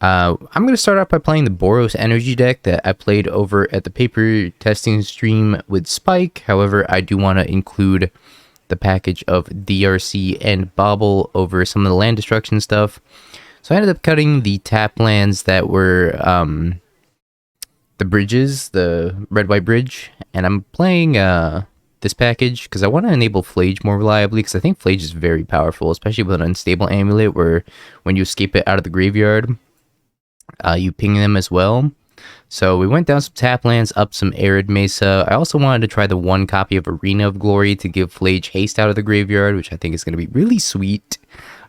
I'm going to start off by playing the Boros energy deck that I played over at the paper testing stream with Spike. However, I do want to include the package of DRC and Bobble over some of the land destruction stuff. So I ended up cutting the tap lands that were the bridges, the red-white bridge, and I'm playing this package because I want to enable Flage more reliably, because I think Flage is very powerful, especially with an unstable amulet where when you escape it out of the graveyard, you ping them as well. So we went down some tap lands, up some Arid Mesa. I also wanted to try the one copy of Arena of Glory to give Flage haste out of the graveyard, which I think is going to be really sweet.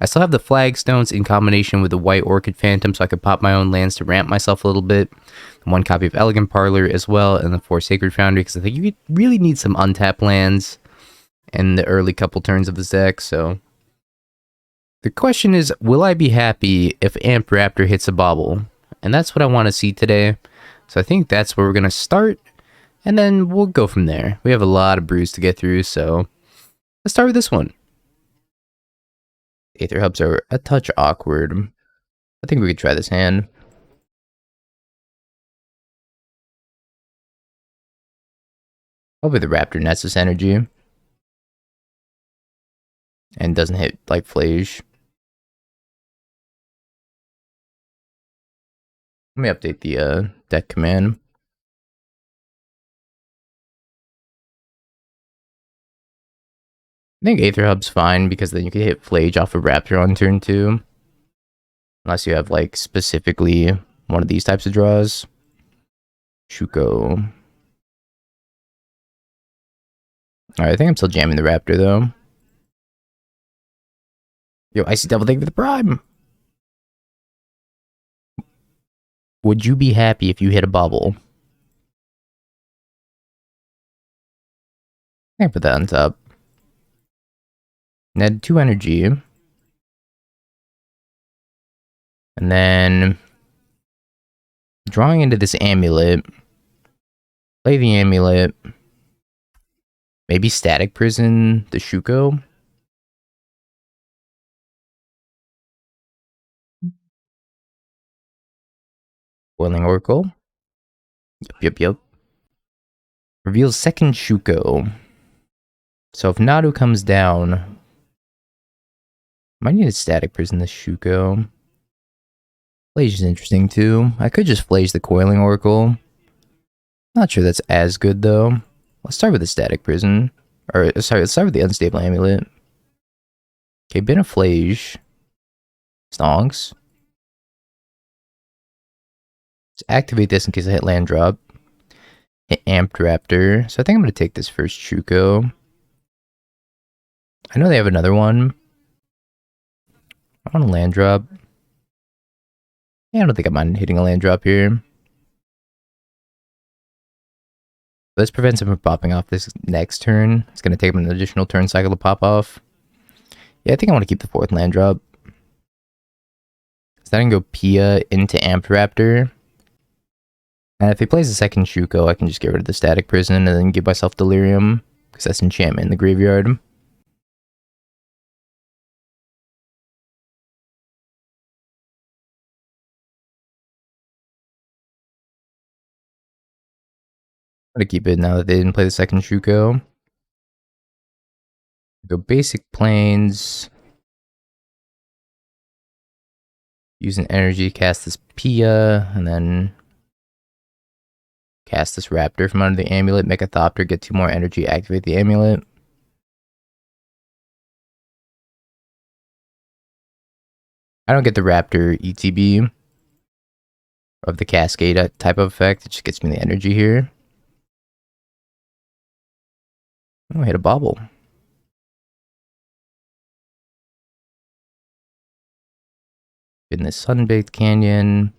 I still have the Flagstones in combination with the White Orchid Phantom, so I could pop my own lands to ramp myself a little bit. One copy of Elegant Parlor as well, and the 4 Sacred Foundry, because I think you really need some untapped lands in the early couple turns of this deck. So the question is, will I be happy if Amp Raptor hits a bobble? And that's what I want to see today. So I think that's where we're going to start, and then we'll go from there. We have a lot of brews to get through, so let's start with this one. Aether Hubs are a touch awkward. I think we could try this hand. Hopefully the Raptor nets this energy and doesn't hit like Flage. Let me update the deck command. I think Aether Hub's fine, because then you can hit Flage off of Raptor on turn 2. Unless you have, like, specifically one of these types of draws. Shuko. Alright, I think I'm still jamming the Raptor, though. Yo, Icy Devil, thank you for the Prime! Would you be happy if you hit a bobble? I can put that on top. And add 2 energy. And then drawing into this amulet. Play the amulet. Maybe Static Prison the Shuko. Boiling Oracle. Yep. Reveals second Shuko. So if Nadu comes down, might need a Static Prison the Shuko. Flage is interesting too. I could just Flage the Coiling Oracle. Not sure that's as good though. Let's start with the Static Prison. Or, sorry, let's start with the Unstable Amulet. Okay, been a Flage. Stonks. Let's activate this in case I hit land drop. Hit Amped Raptor. So I think I'm going to take this first Shuko. I know they have another one. I want a land drop. Yeah, I don't think I mind hitting a land drop here. Let's prevent him from popping off this next turn. It's going to take him an additional turn cycle to pop off. Yeah, I think I want to keep the 4th land drop. So then I can go Pia into Amped Raptor. And if he plays the second Shuko, I can just get rid of the Static Prison and then give myself Delirium, because that's enchantment in the graveyard. I'm going to keep it now that they didn't play the second Shuko. Go basic planes. Use an energy, cast this Pia, and then cast this Raptor from under the amulet, make a Thopter, get 2 more energy, activate the amulet. I don't get the Raptor ETB of the Cascade type of effect. It just gets me the energy here. Oh, I hit a bobble. In this Sunbaked Canyon.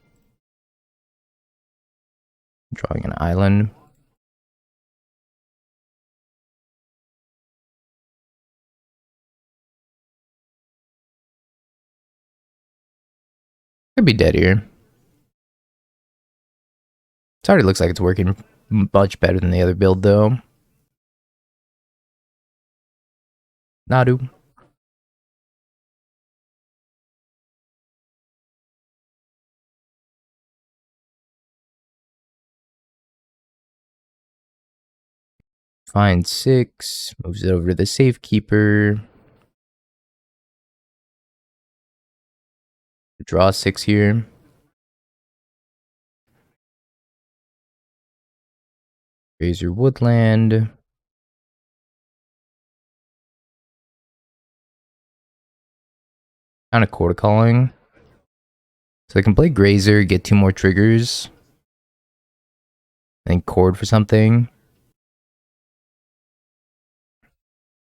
Drawing an island. Could be dead here. It already looks like it's working much better than the other build, though. Nadu. Find 6. Moves it over to the safekeeper. Draw 6 here. Razor Woodland. Kind of quarter calling. So I can play Grazer, get 2 more triggers. And cord for something.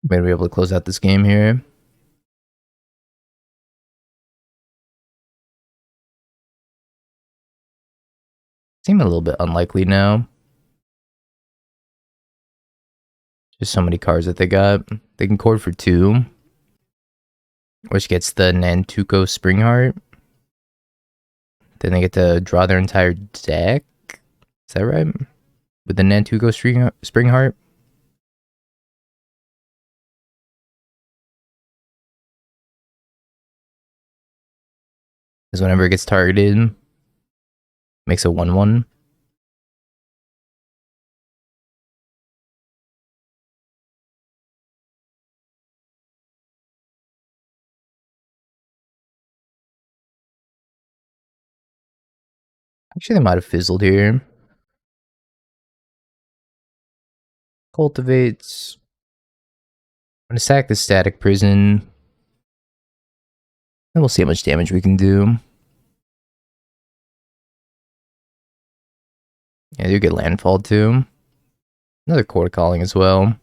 Maybe be able to close out this game here. Seem a little bit unlikely now. Just so many cards that they got. They can cord for 2. Which gets the Nantuko Springheart. Then they get to draw their entire deck. Is that right? With the Nantuko Springheart? Because whenever it gets targeted, makes a 1/1. Actually, they might have fizzled here. Cultivates. I'm gonna sack the Static Prison. And we'll see how much damage we can do. Yeah, they do get landfall too. Another quarter calling as well.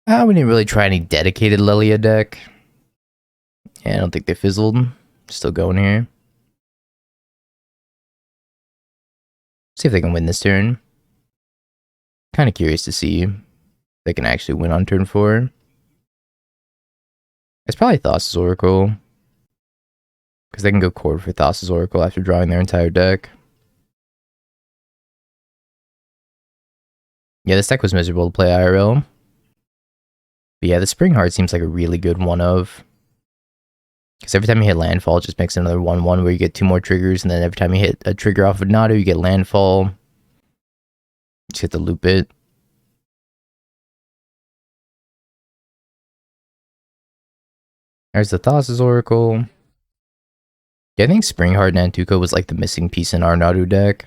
We didn't really try any dedicated Lelia deck. Yeah, I don't think they fizzled. Still going here. See if they can win this turn. Kind of curious to see if they can actually win on turn 4. It's probably Thassa's Oracle. Because they can go cord for Thassa's Oracle after drawing their entire deck. Yeah, this deck was miserable to play IRL. But yeah, the Springheart seems like a really good one of. Because every time you hit landfall, it just makes another 1/1 where you get 2 more triggers. And then every time you hit a trigger off of Nadu, you get landfall. Just hit to loop it. There's the Thassa's Oracle. Yeah, I think Springheart Nantuko was like the missing piece in our Nadu deck.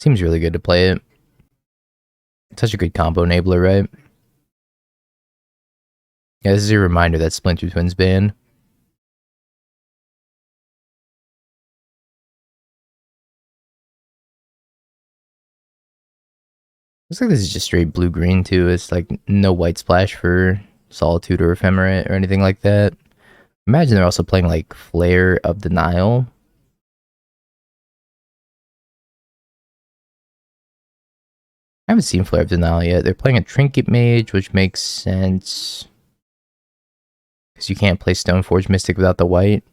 Seems really good to play it. Such a good combo enabler, right? Yeah, this is a reminder that Splinter Twins banned. Looks like this is just straight blue-green too. It's like no white splash for Solitude or Ephemerate or anything like that. Imagine they're also playing like Flare of Denial. I haven't seen Flare of Denial yet. They're playing a Trinket Mage, which makes sense. Because you can't play Stoneforge Mystic without the white.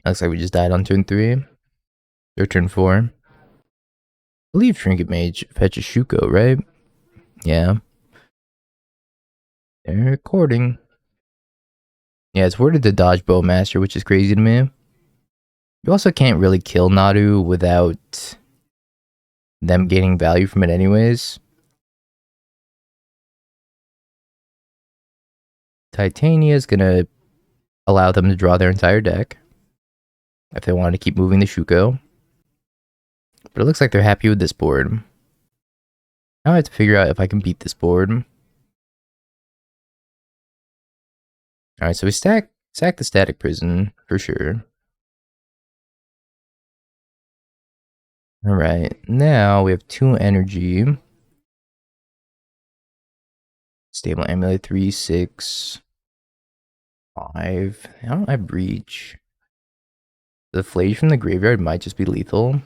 Looks like we just died on turn 3. Or turn 4. I believe Trinket Mage fetches Shuko, right? Yeah. They're recording. Yeah, it's worded to dodge Bowmaster, which is crazy to me. You also can't really kill Nadu without them gaining value from it anyways. Titania is going to allow them to draw their entire deck if they wanted to keep moving the Shuko. But it looks like they're happy with this board. Now I have to figure out if I can beat this board. Alright, so we sack the Static Prison for sure. Alright, now we have 2 energy. Stable Amulet 3, 6, 5. I don't have Breach. The Flage from the graveyard might just be lethal.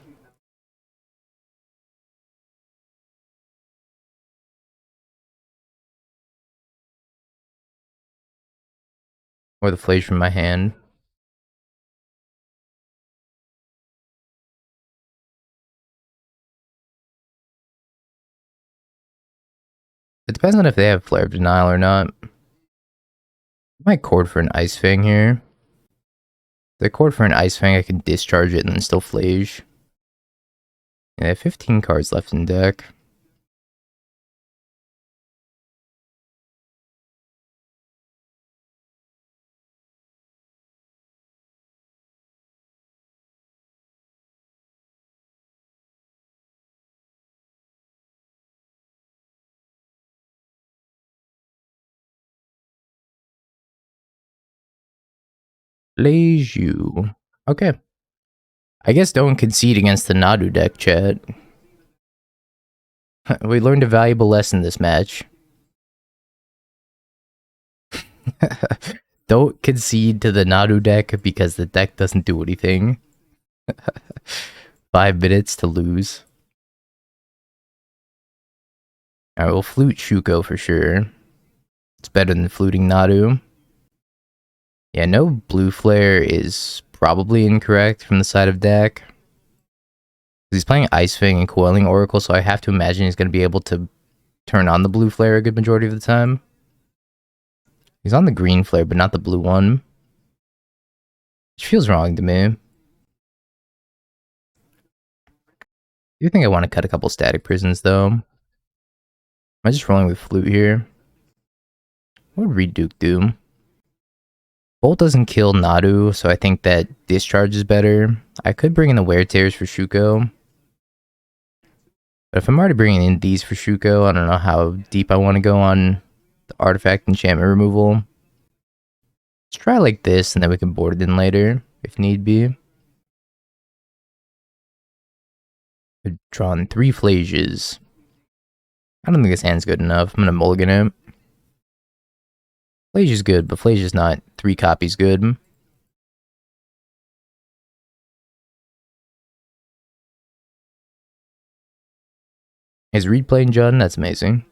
Or the Flage from my hand. It depends on if they have Flare of Denial or not. I might cord for an Ice Fang here. If I cord for an Ice Fang, I can discharge it and then still Flage. Yeah, I have 15 cards left in deck. Flage you. Okay. I guess don't concede against the Nadu deck, chat. We learned a valuable lesson this match. Don't concede to the Nadu deck because the deck doesn't do anything. 5 minutes to lose. Alright, we'll flute Shuko for sure. It's better than fluting Nadu. Yeah, no blue flare is probably incorrect from the side of deck. He's playing Ice Fang and Coiling Oracle, so I have to imagine he's going to be able to turn on the blue flare a good majority of the time. He's on the green flare, but not the blue one. Which feels wrong to me. I do think I want to cut a couple static prisons, though. Am I just rolling with flute here? What would Reduke do? Bolt doesn't kill Nadu, so I think that Discharge is better. I could bring in the Wear Tears for Shuko. But if I'm already bringing in these for Shuko, I don't know how deep I want to go on the Artifact Enchantment removal. Let's try like this, and then we can board it in later, if need be. I've drawn 3 Flages. I don't think this hand's good enough. I'm gonna mulligan it. Flage is good, but Flage is not 3 copies good. Is Reed playing Jund? That's amazing.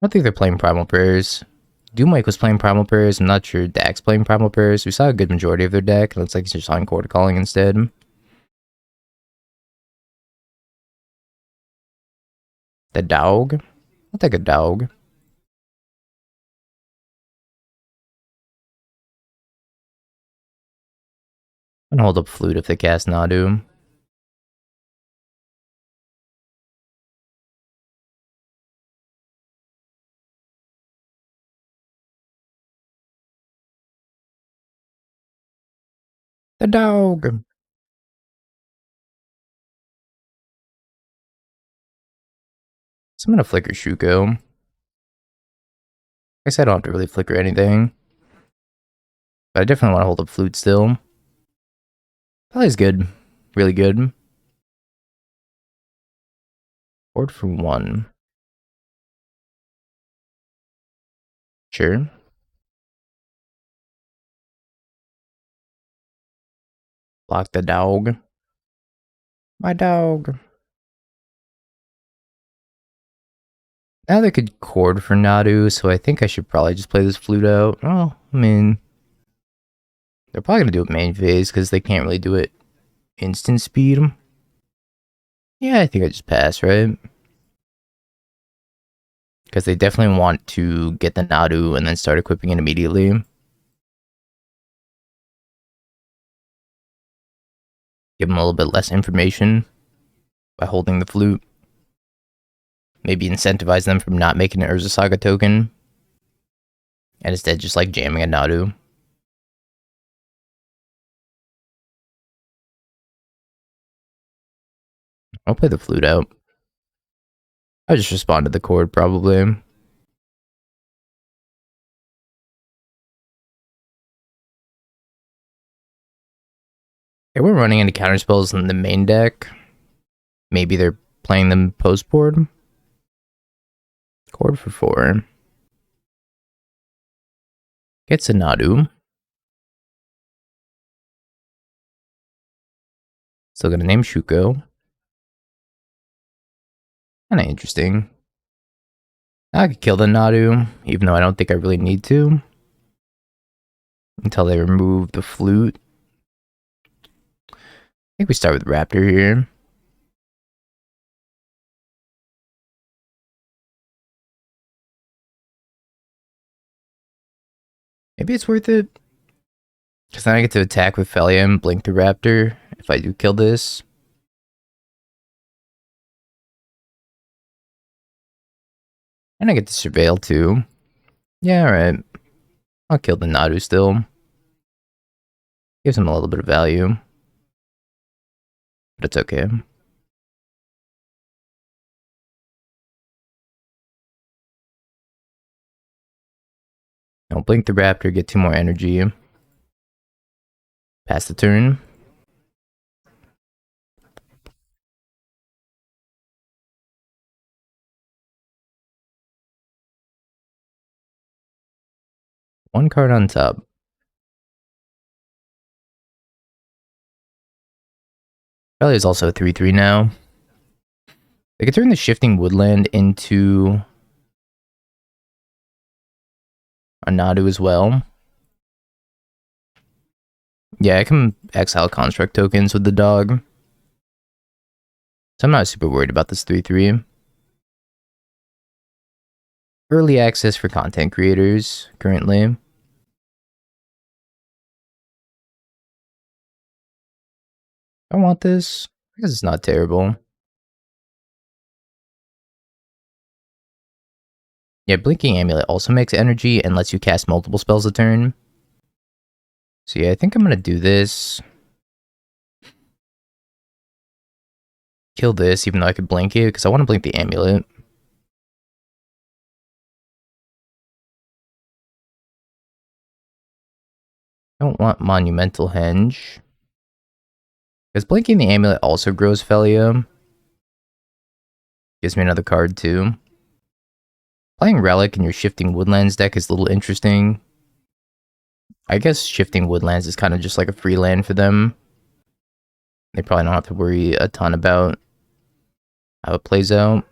I don't think they're playing Primal Prayers. Doomwake was playing Primal Prayers. I'm not sure Dak's playing Primal Prayers. We saw a good majority of their deck. It looks like he's just on Quarter Calling instead. The dog? I'll take a dog. I'm gonna hold up Flute if they cast Nadu. The dog! So I'm gonna flicker Shuko. I guess I don't have to really flicker anything. But I definitely want to hold up Flute still. Probably good. Really good. Board for 1. Sure. Block the dog. My dog. Now they could cord for Nadu, so I think I should probably just play this Flute out. Oh, I mean... They're probably gonna do it main phase, because they can't really do it instant speed. Yeah, I think I just pass, right? Because they definitely want to get the Nadu and then start equipping it immediately. Give them a little bit less information by holding the Flute. Maybe incentivize them from not making an Urza Saga token. And instead just like jamming a Nadu. I'll play the Flute out. I'll just respond to the cord probably. They weren't running any counterspells in the main deck. Maybe they're playing them post board. Cord for 4. Gets a Nadu. Still gonna name Shuko. Kinda interesting. I could kill the Nadu, even though I don't think I really need to. Until they remove the Flute. think we start with Raptor here. Maybe it's worth it. Because then I get to attack with Felia and blink the Raptor if I do kill this. And I get to surveil too. Yeah, alright. I'll kill the Nadu still. Gives him a little bit of value. But it's okay. I'll blink the Raptor, get 2 more energy. Pass the turn. One card on top. Felia is also a 3/3 now. I could turn the Shifting Woodland into a Nadu as well. Yeah, I can exile construct tokens with the dog. So I'm not super worried about this 3/3. Early access for content creators currently. I want this because it's not terrible. Yeah, Blinking Amulet also makes energy and lets you cast multiple spells a turn. So yeah, I think I'm gonna do this. Kill this, even though I could blink it, because I want to blink the amulet. I don't want Monumental Henge. Because blinking the amulet also grows Felia. Gives me another card too. Playing Relic in your Shifting Woodlands deck is a little interesting. I guess Shifting Woodlands is kind of just like a free land for them. They probably don't have to worry a ton about how it plays out.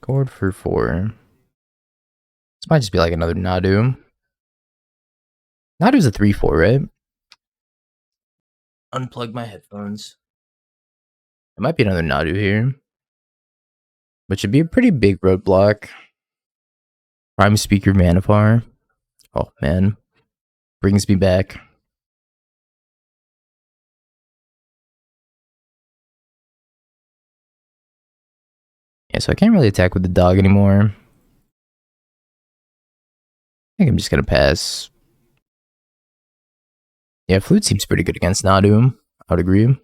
Cord for 4. This might just be like another Nadu. Nadu's a 3/4, right? Unplug my headphones. It might be another Nadu here. Which should be a pretty big roadblock. Prime Speaker Manifar. Oh man. Brings me back. Yeah, so I can't really attack with the dog anymore. I think I'm just gonna pass. Yeah, Flute seems pretty good against Nadu. I would agree.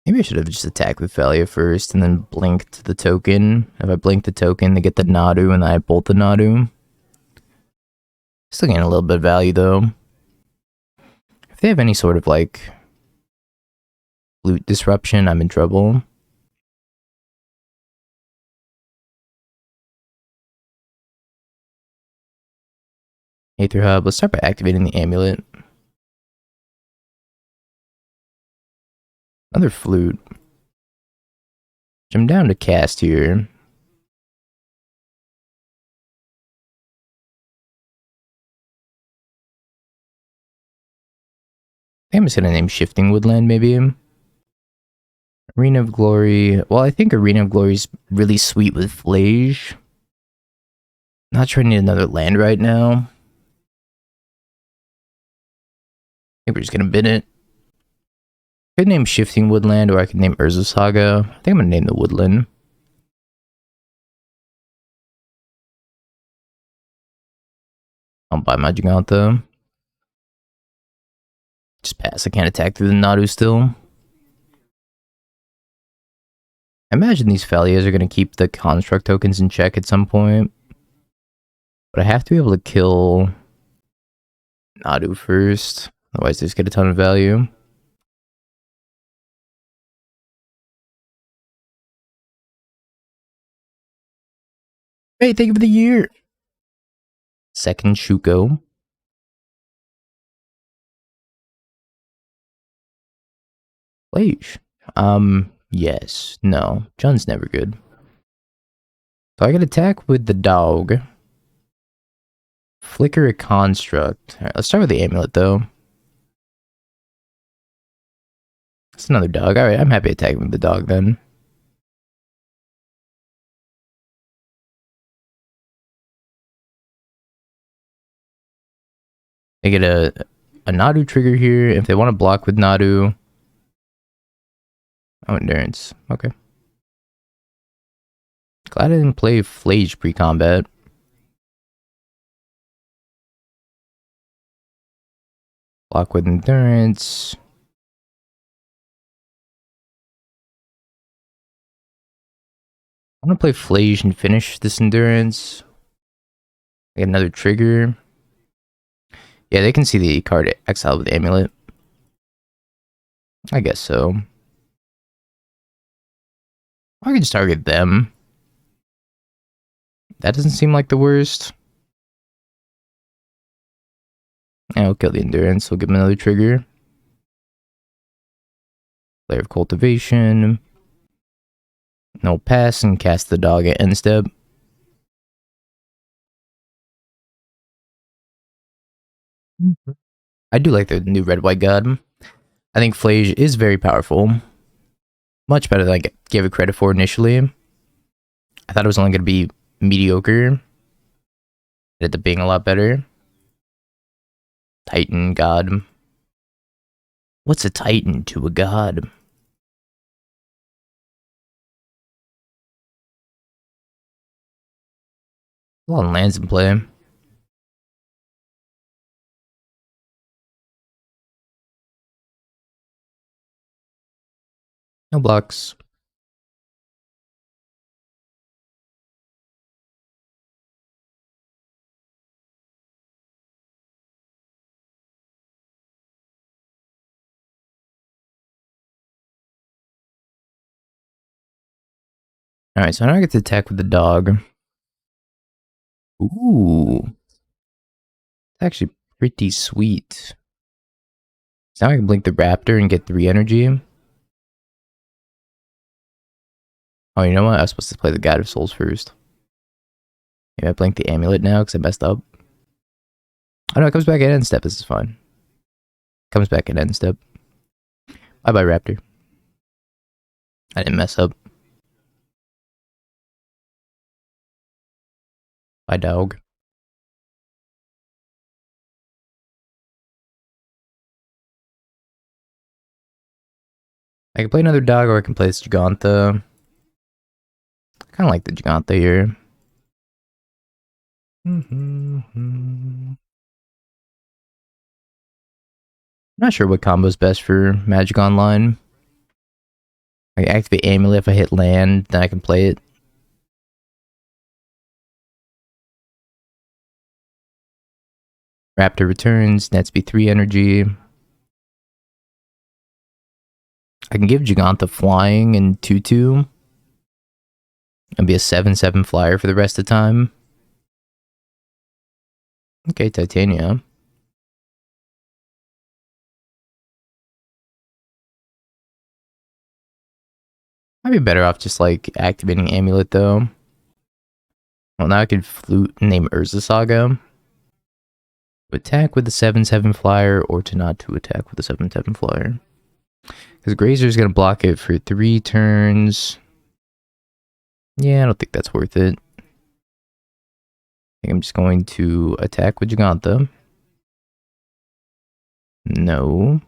Maybe I should have just attacked with Felia first and then blinked the token. If I blink the token, they get the Nadu and then I bolt the Nadu. Still getting a little bit of value though. If they have any sort of like Flute disruption, I'm in trouble. Aether Hub, let's start by activating the amulet. Another Flute. Which I'm down to cast here. I think I'm just gonna name Shifting Woodland maybe. Arena of Glory. Well, I think Arena of Glory is really sweet with Flage. Not sure I need another land right now. I think we're just gonna bin it. I could name Shifting Woodland or I could name Urza Saga. I think I'm gonna name the Woodland. I'll buy my Giganta. Just pass. I can't attack through the Nadu still. I imagine these Felias are gonna keep the construct tokens in check at some point. But I have to be able to kill Nadu first. Otherwise they just get a ton of value. Hey, thank you for the year! Second Shuko. Flage. Yes. No. Jun's never good. So I can attack with the dog. Flicker a construct. Alright, let's start with the amulet though. It's another dog. Alright, I'm happy attacking with the dog then. They get a Nadu trigger here. If they want to block with Nadu. Oh, endurance. Okay. Glad I didn't play Flage pre-combat. Block with endurance. I'm gonna play Flage and finish this endurance. Get another trigger. Yeah, they can see the card exile with the amulet. I guess so. I can just target them. That doesn't seem like the worst. And I'll kill the endurance. We'll give him another trigger. Player of cultivation. No pass and cast the dog at end step. I do like the new red white god. I think Flage is very powerful. Much better than I gave it credit for initially. I thought it was only going to be mediocre. It ended up being a lot better. Titan god. What's a Titan to a god? A lot of lands in play. No blocks. Alright, so now I get to attack with the dog. Ooh. It's actually pretty sweet. So now I can blink the raptor and get 3 energy. Oh, you know what? I was supposed to play the God of Souls first. Maybe I blink the amulet now because I messed up. Oh no, it comes back at end step. This is fine. Comes back at end step. Bye bye, raptor. I didn't mess up. Bye, dog. I can play another dog or I can play this Giganta. I kind of like the Giganta here. Not sure what combo's best for Magic Online. I can activate Amulet if I hit land, then I can play it. Raptor returns, nets be 3 energy. I can give Giganta flying and 2-2. And be a 7-7 flyer for the rest of the time. Okay, Titania. I'd be better off just like activating Amulet though. Well, now I could flute and name Urza Saga. To attack with the 7-7 flyer or to not to attack with the 7-7 flyer. Because Grazer's going to block it for 3 turns. Yeah, I don't think that's worth it. I think I'm just going to attack with Giganta. No.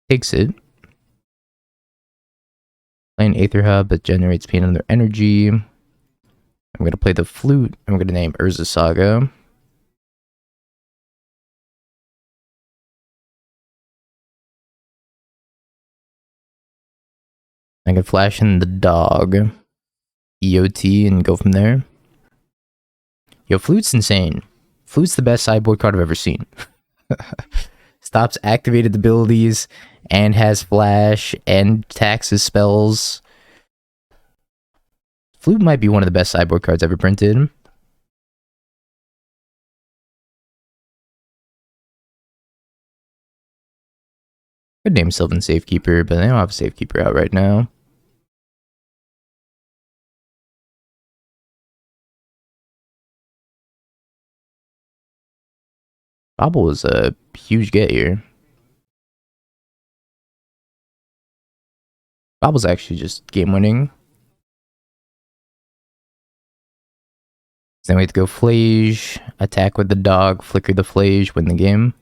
Takes it. Play an Aether Hub that generates pain under energy. I'm going to play the flute. I'm going to name Urza Saga. I can flash in the dog. EOT and go from there. Yo, Flute's insane. Flute's the best sideboard card I've ever seen. Stops activated abilities and has flash and taxes spells. Flute might be one of the best sideboard cards ever printed. Could name Sylvan Safekeeper, but they don't have a Safekeeper out right now. Bobble was a huge get here. Bobble's actually just game winning. Then we have to go Flage, attack with the dog, flicker the Flage, win the game.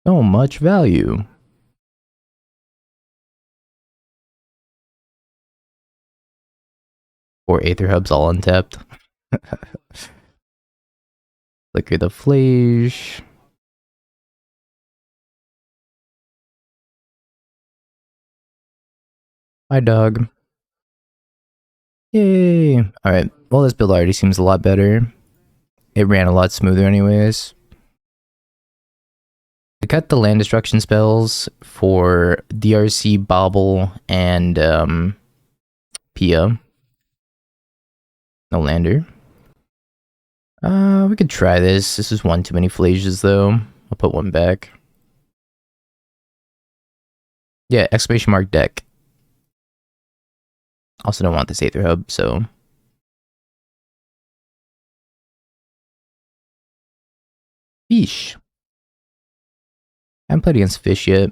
So much value. Or Aether Hubs all untapped. Flicker the Flage. Hi, dog. Yay! Alright, well, this build already seems a lot better. It ran a lot smoother, anyways. I cut the land destruction spells for DRC, Bobble, and Pia. No lander. We could try this. This is one too many Flages, though. I'll put one back. Yeah, exclamation mark deck. Also don't want this Aether Hub, so... Fish. I haven't played against Fish yet.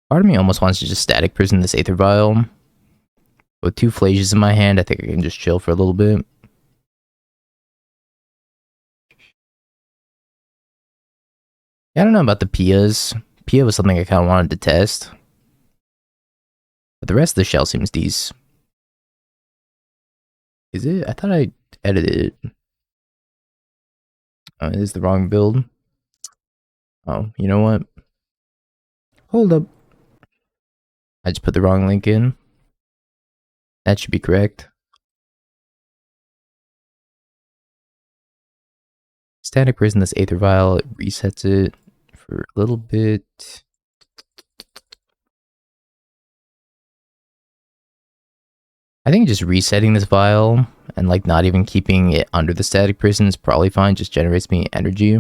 Part of me almost wants to just static prison this Aether Vial. With 2 Flages in my hand, I think I can just chill for a little bit. Yeah, I don't know about the Pias. Pia was something I kind of wanted to test. But the rest of the shell seems decent. Is it? I thought I edited it. Oh, it is the wrong build. Oh, you know what? Hold up. I just put the wrong link in. That should be correct. Static prison this Aether Vial. It resets it for a little bit. I think just resetting this vial and like not even keeping it under the static prison is probably fine. Just generates me energy.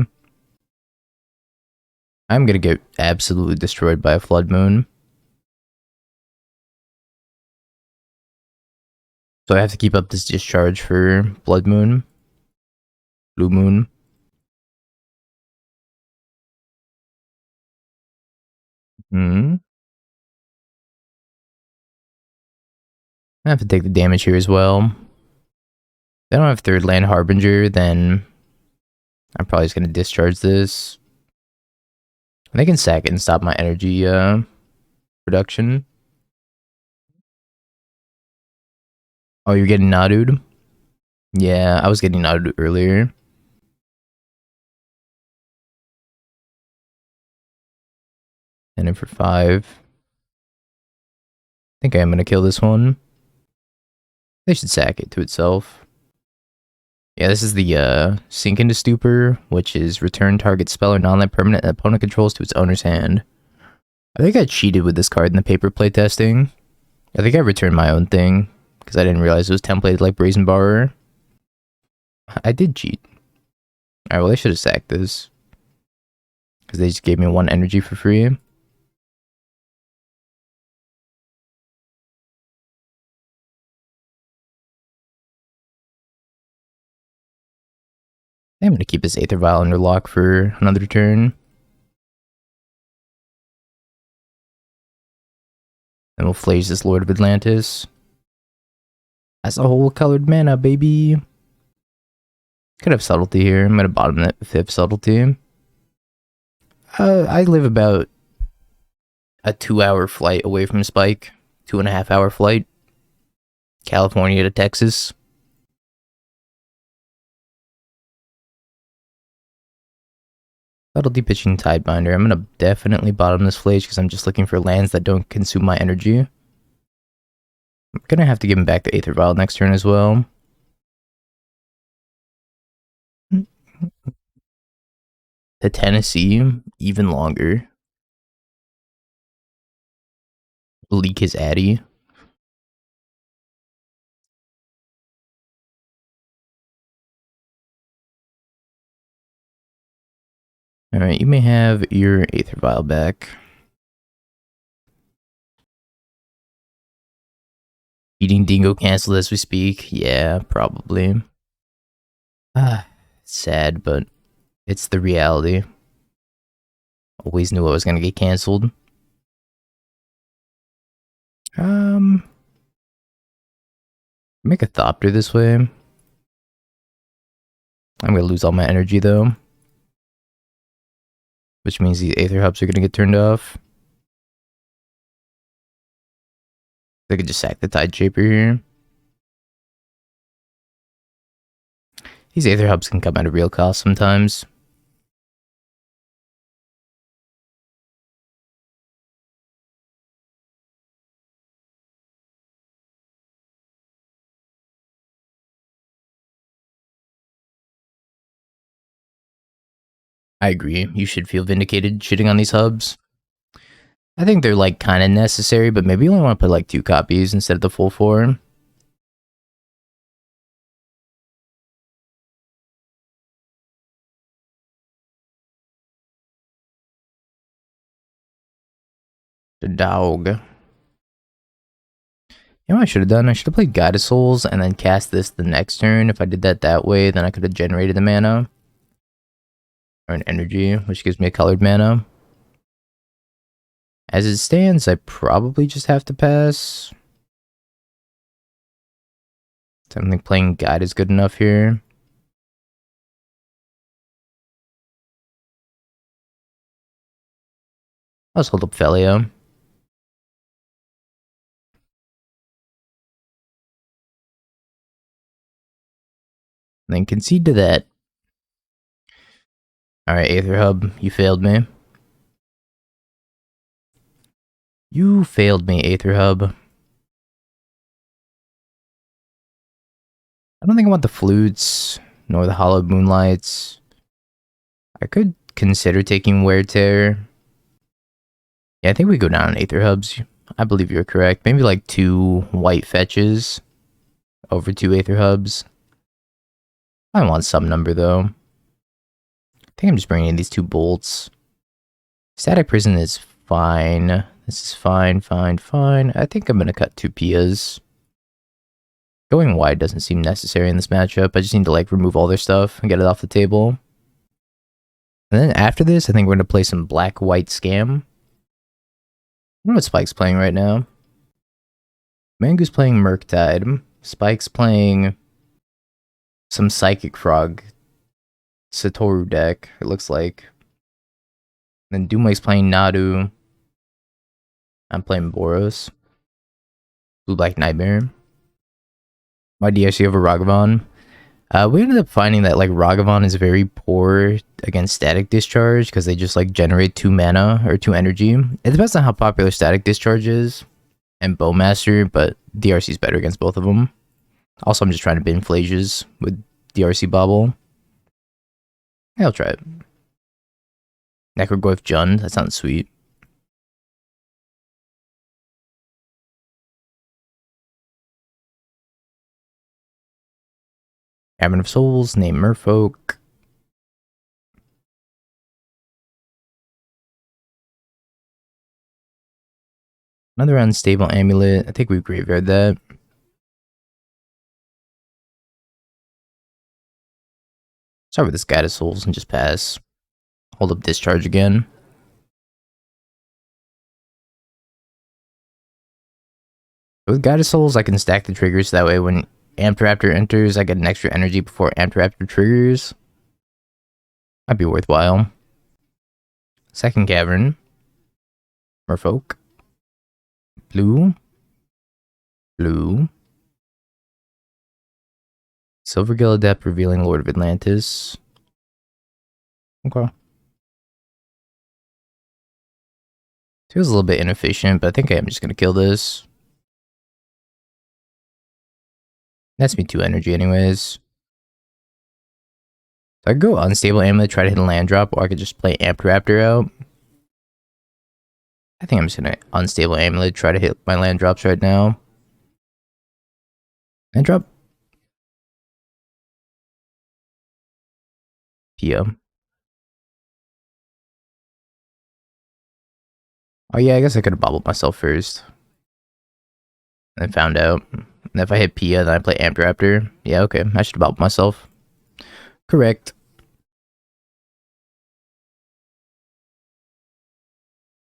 I'm gonna get absolutely destroyed by a Flood Moon. So I have to keep up this discharge for Blood Moon. Blue Moon. Hmm. I have to take the damage here as well. If I don't have third land Harbinger, then I'm probably just gonna discharge this. And I can sack it and stop my energy production. Oh, you're getting Nadu'd? Yeah, I was getting Nadu'd earlier. And then for 5. I think I am gonna kill this one. They should sack it to itself. Yeah, this is the Sink into Stupor, which is return target spell or non-land permanent opponent controls to its owner's hand. I think I cheated with this card in the paper playtesting. I think I returned my own thing, because I didn't realize it was templated like Brazen Borrower. I did cheat. Alright, well they should have sacked this. Because they just gave me 1 energy for free. I'm gonna keep this Aether Vial under lock for another turn. Then we'll Flage this Lord of Atlantis. That's a whole colored mana, baby. Could have Subtlety here. I'm gonna bottom that 5th Subtlety. I live about a 2-hour flight away from Spike. 2.5-hour flight. California to Texas. Subtlety pitching Tidebinder. I'm gonna definitely bottom this Flage because I'm just looking for lands that don't consume my energy. I'm gonna have to give him back the Aether Vial next turn as well. To Tennessee, even longer. Leak his Addy. Alright, you may have your Aether Vial back. Eating Dingo canceled as we speak. Yeah, probably. Sad, but it's the reality. Always knew I was gonna get canceled. Make a Thopter this way. I'm gonna lose all my energy though. Which means these Aether Hubs are gonna get turned off. I could just sack the Tide Shaper here. These Aether Hubs can come at a real cost sometimes. I agree. You should feel vindicated shitting on these hubs. I think they're like kind of necessary, but maybe you only want to put like 2 copies instead of the full 4. The dog. You know what I should have done? I should have played Guided Souls and then cast this the next turn. If I did that way, then I could have generated the mana. Or an energy, which gives me a colored mana. As it stands, I probably just have to pass. I don't think playing Guide is good enough here. Let's hold up Felio. And then concede to that. Alright, Aether Hub, you failed me. You failed me, Aether Hub. I don't think I want the Flutes, nor the Hollowed Moonlights. I could consider taking Wear Tear. Yeah, I think we go down on Aether Hubs. I believe you're correct. Maybe like 2 white fetches over 2 Aether Hubs. I want some number though. I think I'm just bringing in these 2 bolts. Static Prison is fine. This is fine. I think I'm gonna cut 2 Pias. Going wide doesn't seem necessary in this matchup. I just need to like remove all their stuff and get it off the table. And then after this, I think we're gonna play some black-white scam. I don't know what Spike's playing right now. Mangu's playing Murktide. Spike's playing some Psychic Frog Satoru deck, it looks like. Then Dumai's playing Nadu. I'm playing Boros. Blue-Black Nightmare. My DRC over Ragavan. We ended up finding that like Ragavan is very poor against Static Discharge because they just like generate 2 mana or 2 energy. It depends on how popular Static Discharge is and Bowmaster, but DRC is better against both of them. Also, I'm just trying to bin Phlages with DRC Bobble. Yeah, I'll try it. Necroglyph Jund, that sounds sweet. Cavern of Souls, name Merfolk. Another unstable amulet. I think we graveyard that. Start with this Guided Souls and just pass. Hold up Discharge again. With Guided Souls, I can stack the triggers that way when Amped Raptor enters, I get an extra energy before Amped Raptor triggers. Might be worthwhile. Second Cavern. Merfolk. Blue. Blue. Silvergill Adept revealing Lord of Atlantis. Okay. Feels a little bit inefficient, but I think I am just gonna kill this. That's me 2 energy anyways. So I could go Unstable Amulet, try to hit a land drop, or I could just play Amped Raptor out. I think I'm just gonna Unstable Amulet, try to hit my land drops right now. Land drop. Pia. Oh yeah, I guess I could have bobbled myself first. And found out. And if I hit Pia, then I play Amp Raptor. Yeah, okay. I should have bobbled myself. Correct.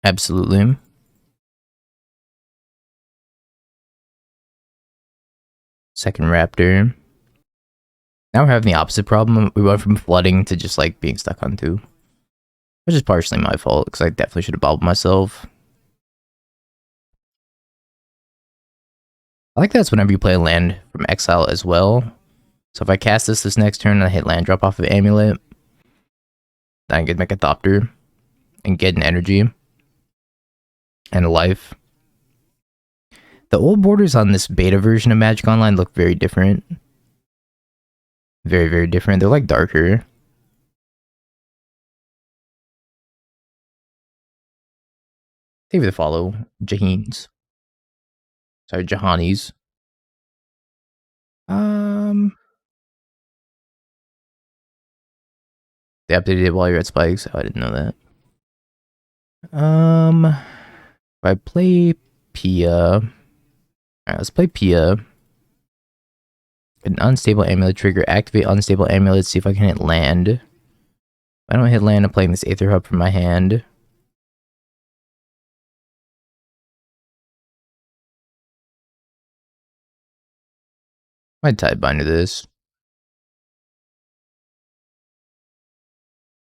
Absolutely. Second Raptor. Now we're having the opposite problem. We went from flooding to just like being stuck on 2. Which is partially my fault, because I definitely should have bobbled myself. I like that's whenever you play a land from exile as well. So if I cast this next turn and I hit land drop off of Amulet, then I can make a Thopter and get an energy and a life. The old borders on this beta version of Magic Online look very different. Very, very different. They're like darker. Thank you for the follow, Jaheens. Sorry, Jahanis. They updated it while you're at Spikes. Oh, I didn't know that. If I play Pia. Alright, let's play Pia. An unstable amulet trigger. Activate unstable amulet. See if I can hit land. If I don't hit land, I'm playing this Aether Hub from my hand. Might Tidebinder this.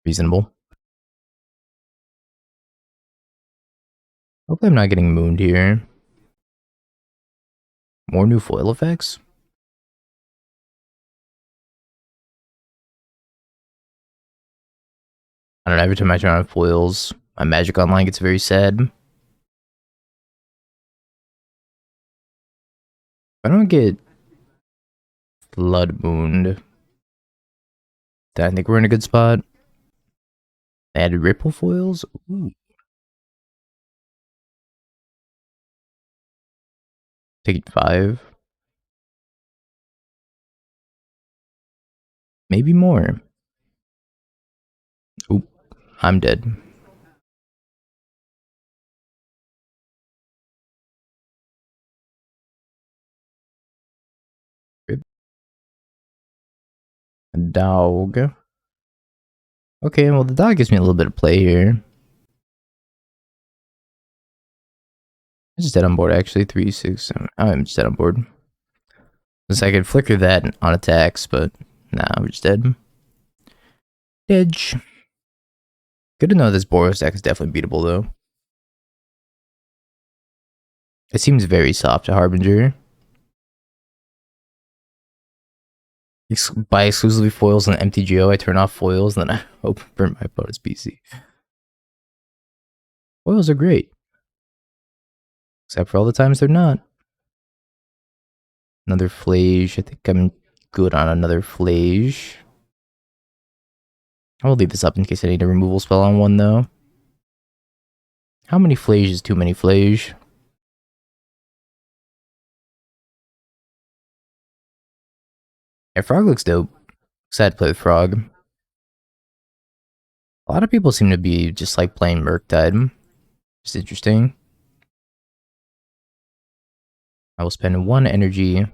Reasonable. Hopefully I'm not getting mooned here. More new foil effects? I don't know, every time I turn on foils, my Magic Online gets very sad. If I don't get Blood Mooned, then I think we're in a good spot. Added Ripple foils? Ooh. Take 5. Maybe more. Oop, I'm dead. A dog. Okay, well the dog gives me a little bit of play here. I'm just dead on board actually. 3, 6, 7. I'm just dead on board. Since I could flicker that on attacks, but nah, we're just dead. Edge. Good to know this Boros deck is definitely beatable though. It seems very soft to Harbinger. Buy exclusively foils on MTGO, I turn off foils, then I hope for my opponent's PC. Foils are great. Except for all the times they're not. Another Flage. I think I'm good on another Flage. I will leave this up in case I need a removal spell on one though. How many Flage is too many Flage? Yeah, Frog looks dope. Excited to play with Frog. A lot of people seem to be just like playing Murktide. Just interesting. I will spend 1 energy,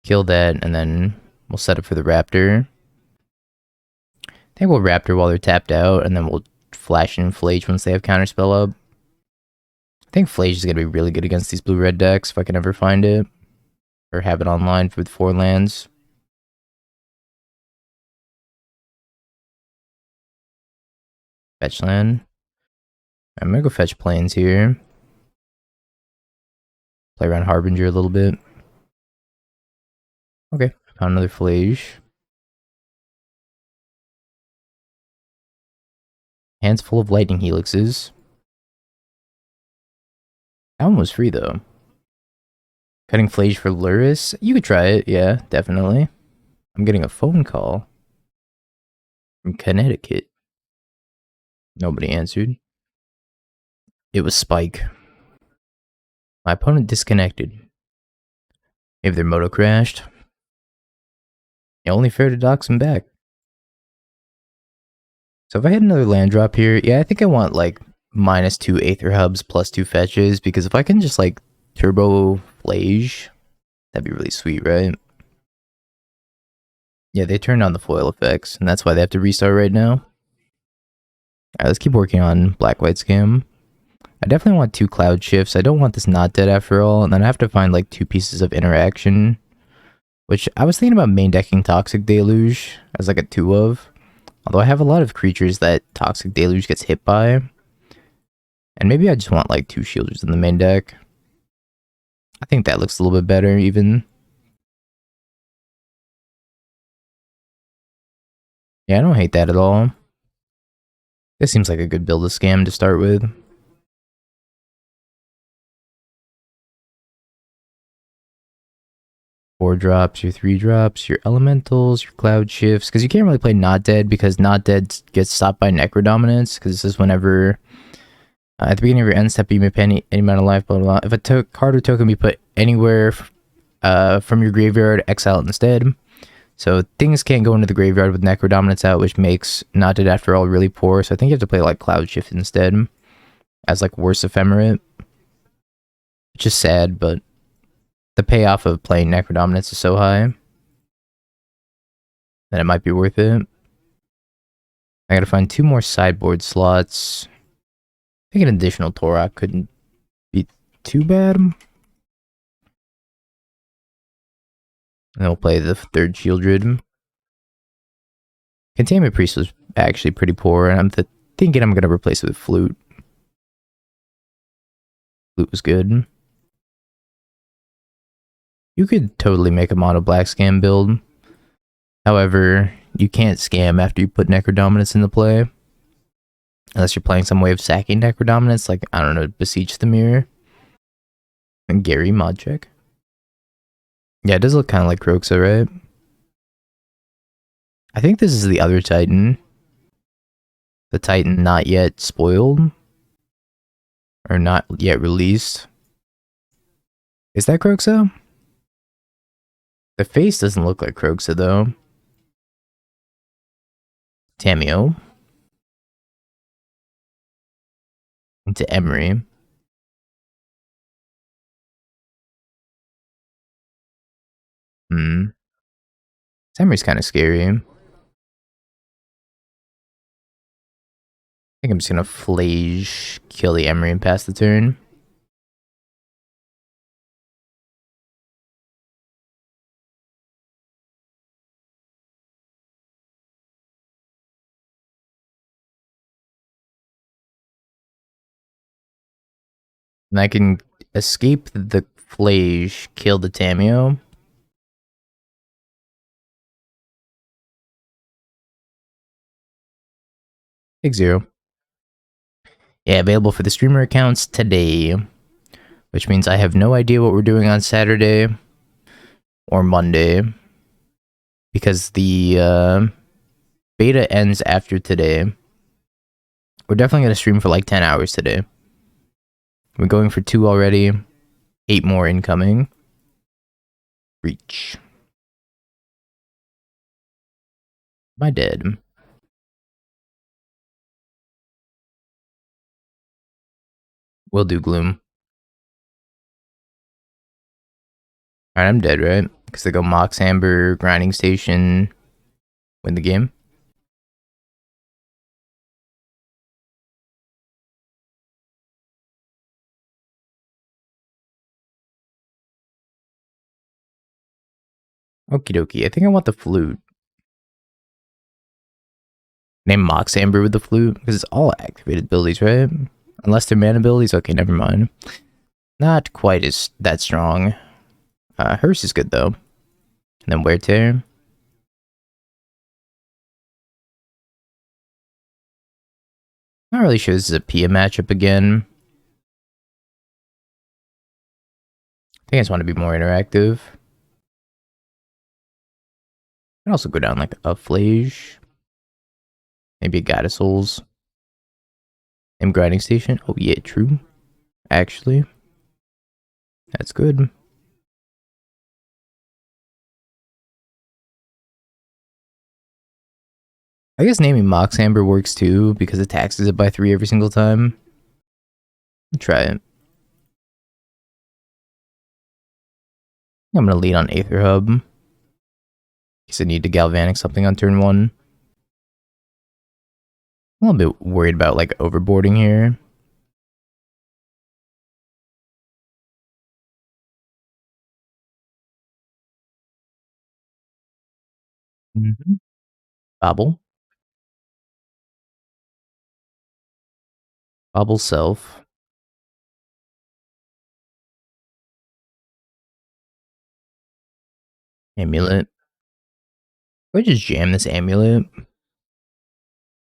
kill that, and then we'll set up for the Raptor. I think we'll Raptor while they're tapped out, and then we'll flash in Flage once they have Counterspell up. I think Flage is going to be really good against these blue-red decks if I can ever find it. Or have it online with 4 lands. Fetch land. I'm going to go fetch plains here. Play around Harbinger a little bit. Okay, found another Flage. Hands full of lightning helixes. That one was free though. Cutting Flage for Luris? You could try it, yeah, definitely. I'm getting a phone call from Connecticut. Nobody answered. It was Spike. My opponent disconnected. Maybe their moto crashed. Only fair to dox him back. So if I hit another land drop here, yeah, I think I want like -2 Aether Hubs +2 fetches, because if I can just like Turbo Flage, that'd be really sweet, right? Yeah, they turned on the foil effects, and that's why they have to restart right now. Alright, let's keep working on Black-White Scam. I definitely want 2 Cloud Shifts. I don't want this not dead after all, and then I have to find like 2 pieces of interaction, which I was thinking about main decking Toxic Deluge as like a 2 of. Although I have a lot of creatures that Toxic Deluge gets hit by. And maybe I just want like 2 shielders in the main deck. I think that looks a little bit better even. Yeah, I don't hate that at all. This seems like a good build of Scam to start with. 4 drops, your 3 drops, your elementals, your cloud shifts, because you can't really play Not Dead because Not Dead gets stopped by Necrodominance, because this is whenever at the beginning of your end step you may pay any amount of life, blah blah blah. If a card or token be put anywhere from your graveyard, exile it instead. So things can't go into the graveyard with Necrodominance out, which makes Not Dead after all really poor. So I think you have to play like Cloud Shift instead as like worse ephemerate. Which is sad, but the payoff of playing Necrodominance is so high that it might be worth it. I gotta find 2 more sideboard slots. I think an additional Torok couldn't be too bad. And then we'll play the 3rd Shieldred. Containment Priest was actually pretty poor, and I'm thinking I'm gonna replace it with Flute. Flute was good. You could totally make a mono black scam build. However, you can't scam after you put Necrodominance into play. Unless you're playing some way of sacking Necrodominance, like, I don't know, Beseech the Mirror. And Gary mod check. Yeah, it does look kind of like Kroxa, right? I think this is the other Titan. The Titan not yet spoiled. Or not yet released. Is that Kroxa? The face doesn't look like Kroxa, though. Tamio. Into Emery. Emery's kind of scary. I think I'm just gonna Flage, kill the Emery, and pass the turn. And I can escape the Flage, kill the Tamio. Big 0. Yeah, available for the streamer accounts today. Which means I have no idea what we're doing on Saturday or Monday. Because the beta ends after today. We're definitely going to stream for like 10 hours today. We're going for 2 already. 8 more incoming. Reach. Am I dead? We'll do Gloom. Alright, I'm dead, right? Because they go Mox Amber, Grinding Station, win the game. Okie dokie. I think I want the Flute. Name Mox Amber with the Flute, because it's all activated abilities, right? Unless they're mana abilities. Okay, never mind. Not quite as that strong. Hearse is good though. And then Wear Tear. Not really sure this is a Pia matchup again. I think I just want to be more interactive. I can also go down like a Flage. Maybe a Goddess Souls. And Grinding Station. Oh yeah, true. Actually. That's good. I guess naming Mox Amber works too, because it taxes it by 3 every single time. Try it. I'm gonna lead on Aether Hub. In case I need to Galvanic something on turn 1. I'm a little bit worried about like overboarding here. Bobble. Bobble self. Amulet. I just jam this amulet.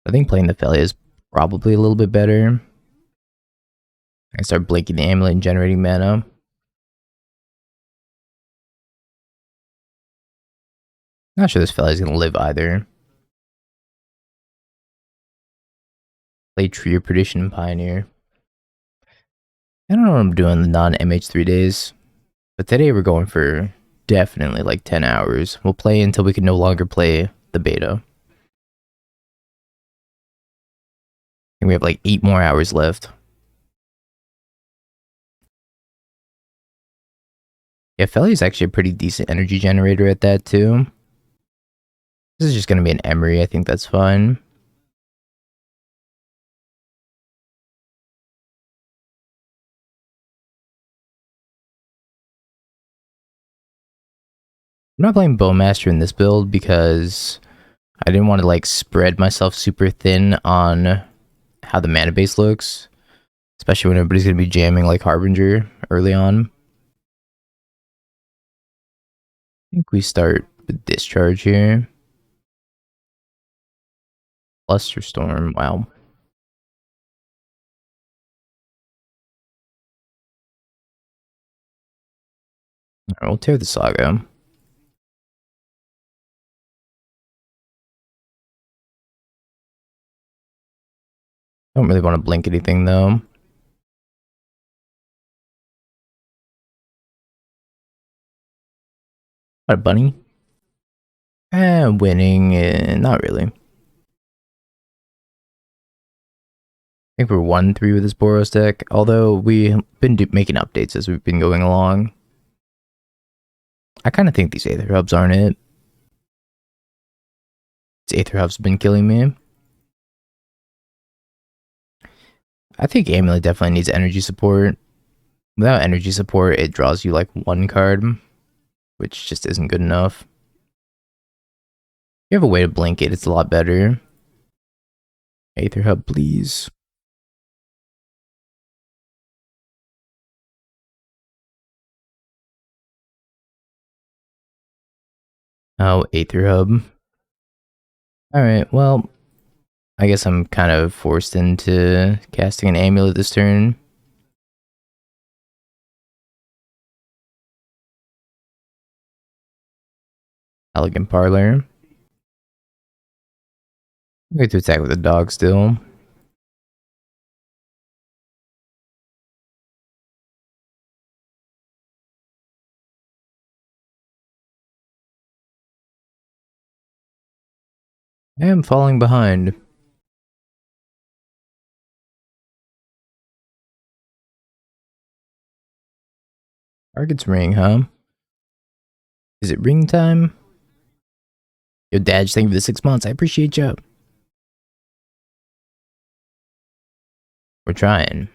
I think playing the Felia is probably a little bit better. I start blinking the amulet and generating mana. Not sure this Felia is gonna live either. Play Tree of Perdition and Pioneer. I don't know what I'm doing the non-MH3 days, but today we're going for definitely like 10 hours. We'll play until we can no longer play the beta. And we have like 8 more hours left. Yeah, Felia is actually a pretty decent energy generator at that too. This is just going to be an Emery. I think that's fine. I'm not playing Bowmaster in this build because I didn't want to like spread myself super thin on how the mana base looks, especially when everybody's going to be jamming like Harbinger early on. I think we start with Discharge here. Flusterstorm, wow. Alright, we'll tear the Saga. Don't really want to blink anything though. What a bunny. Winning, not really. I think we're 1-3 with this Boros deck, although we've been making updates as we've been going along. I kind of think these Aether Hubs aren't it. These Aether Hubs have been killing me. I think Amulet definitely needs energy support. Without energy support, it draws you like 1 card, which just isn't good enough. If you have a way to blink it, it's a lot better. Aether Hub, please. Oh, Aether Hub. Alright, well, I guess I'm kind of forced into casting an Amulet this turn. Elegant Parlor. I'm going to attack with the dog still. I am falling behind. Target's ring, huh? Is it ring time? Yo, Dad, thank you for the 6 months. I appreciate you. We're trying.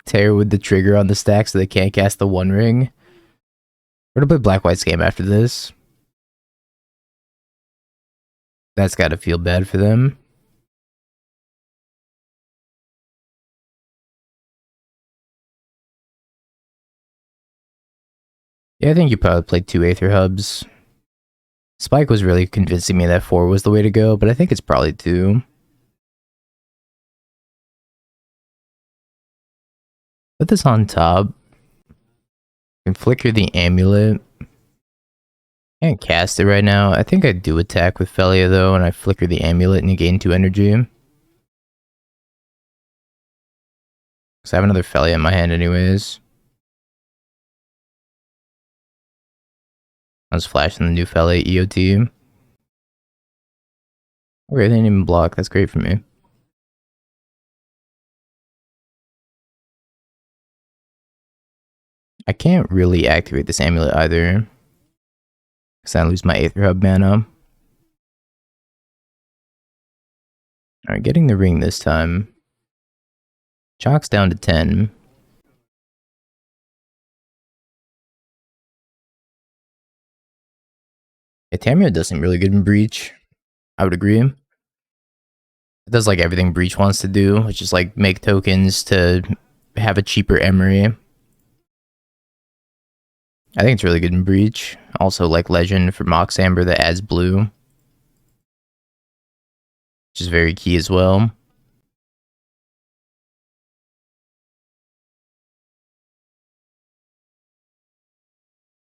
Tear with the trigger on the stack so they can't cast the One Ring. We're gonna play Black White's game after this. That's gotta feel bad for them. Yeah, I think you probably played 2 Aether Hubs. Spike was really convincing me that 4 was the way to go, but I think it's probably 2. Put this on top. And flicker the amulet. Can't cast it right now. I think I do attack with Felia though, and I flicker the amulet and you gain 2 energy. Because I have another Felia in my hand anyways. I was flashing the new Fele EOT. Okay, they didn't even block. That's great for me. I can't really activate this amulet either, because I lose my Aether Hub mana. Alright, getting the ring this time. Chalk's down to 10. Tamio does seem really good in Breach. I would agree. It does like everything Breach wants to do, which is like make tokens to have a cheaper Emery. I think it's really good in Breach. Also like Legend for Mox Amber that adds blue, which is very key as well.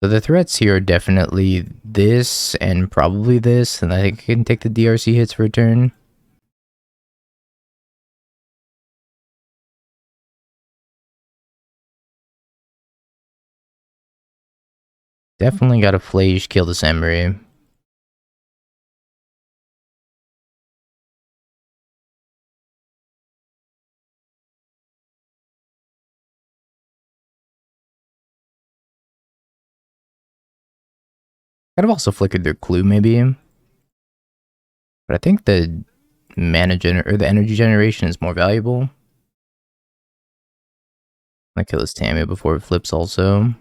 So the threats here are definitely this and probably this, and I think I can take the DRC hits for a turn. Definitely got a Flage kill this Emery. Could have also flickered their clue maybe. But I think the the energy generation is more valuable. I kill this Tammy before it flips also.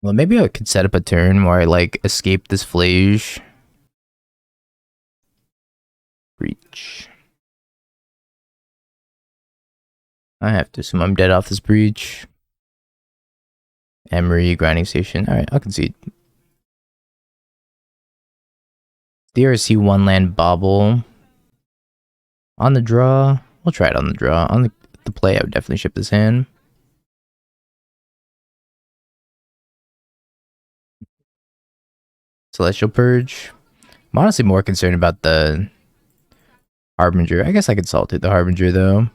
Well, maybe I could set up a turn where I like escape this Flage. Breach. I have to assume I'm dead off this Breach. Emery, Grinding Station. Alright, I'll concede. DRC 1 land Bobble. On the draw. We'll try it on the draw. On the play, I would definitely ship this hand. Celestial Purge. I'm honestly more concerned about the Harbinger. I guess I could Salted the Harbinger though.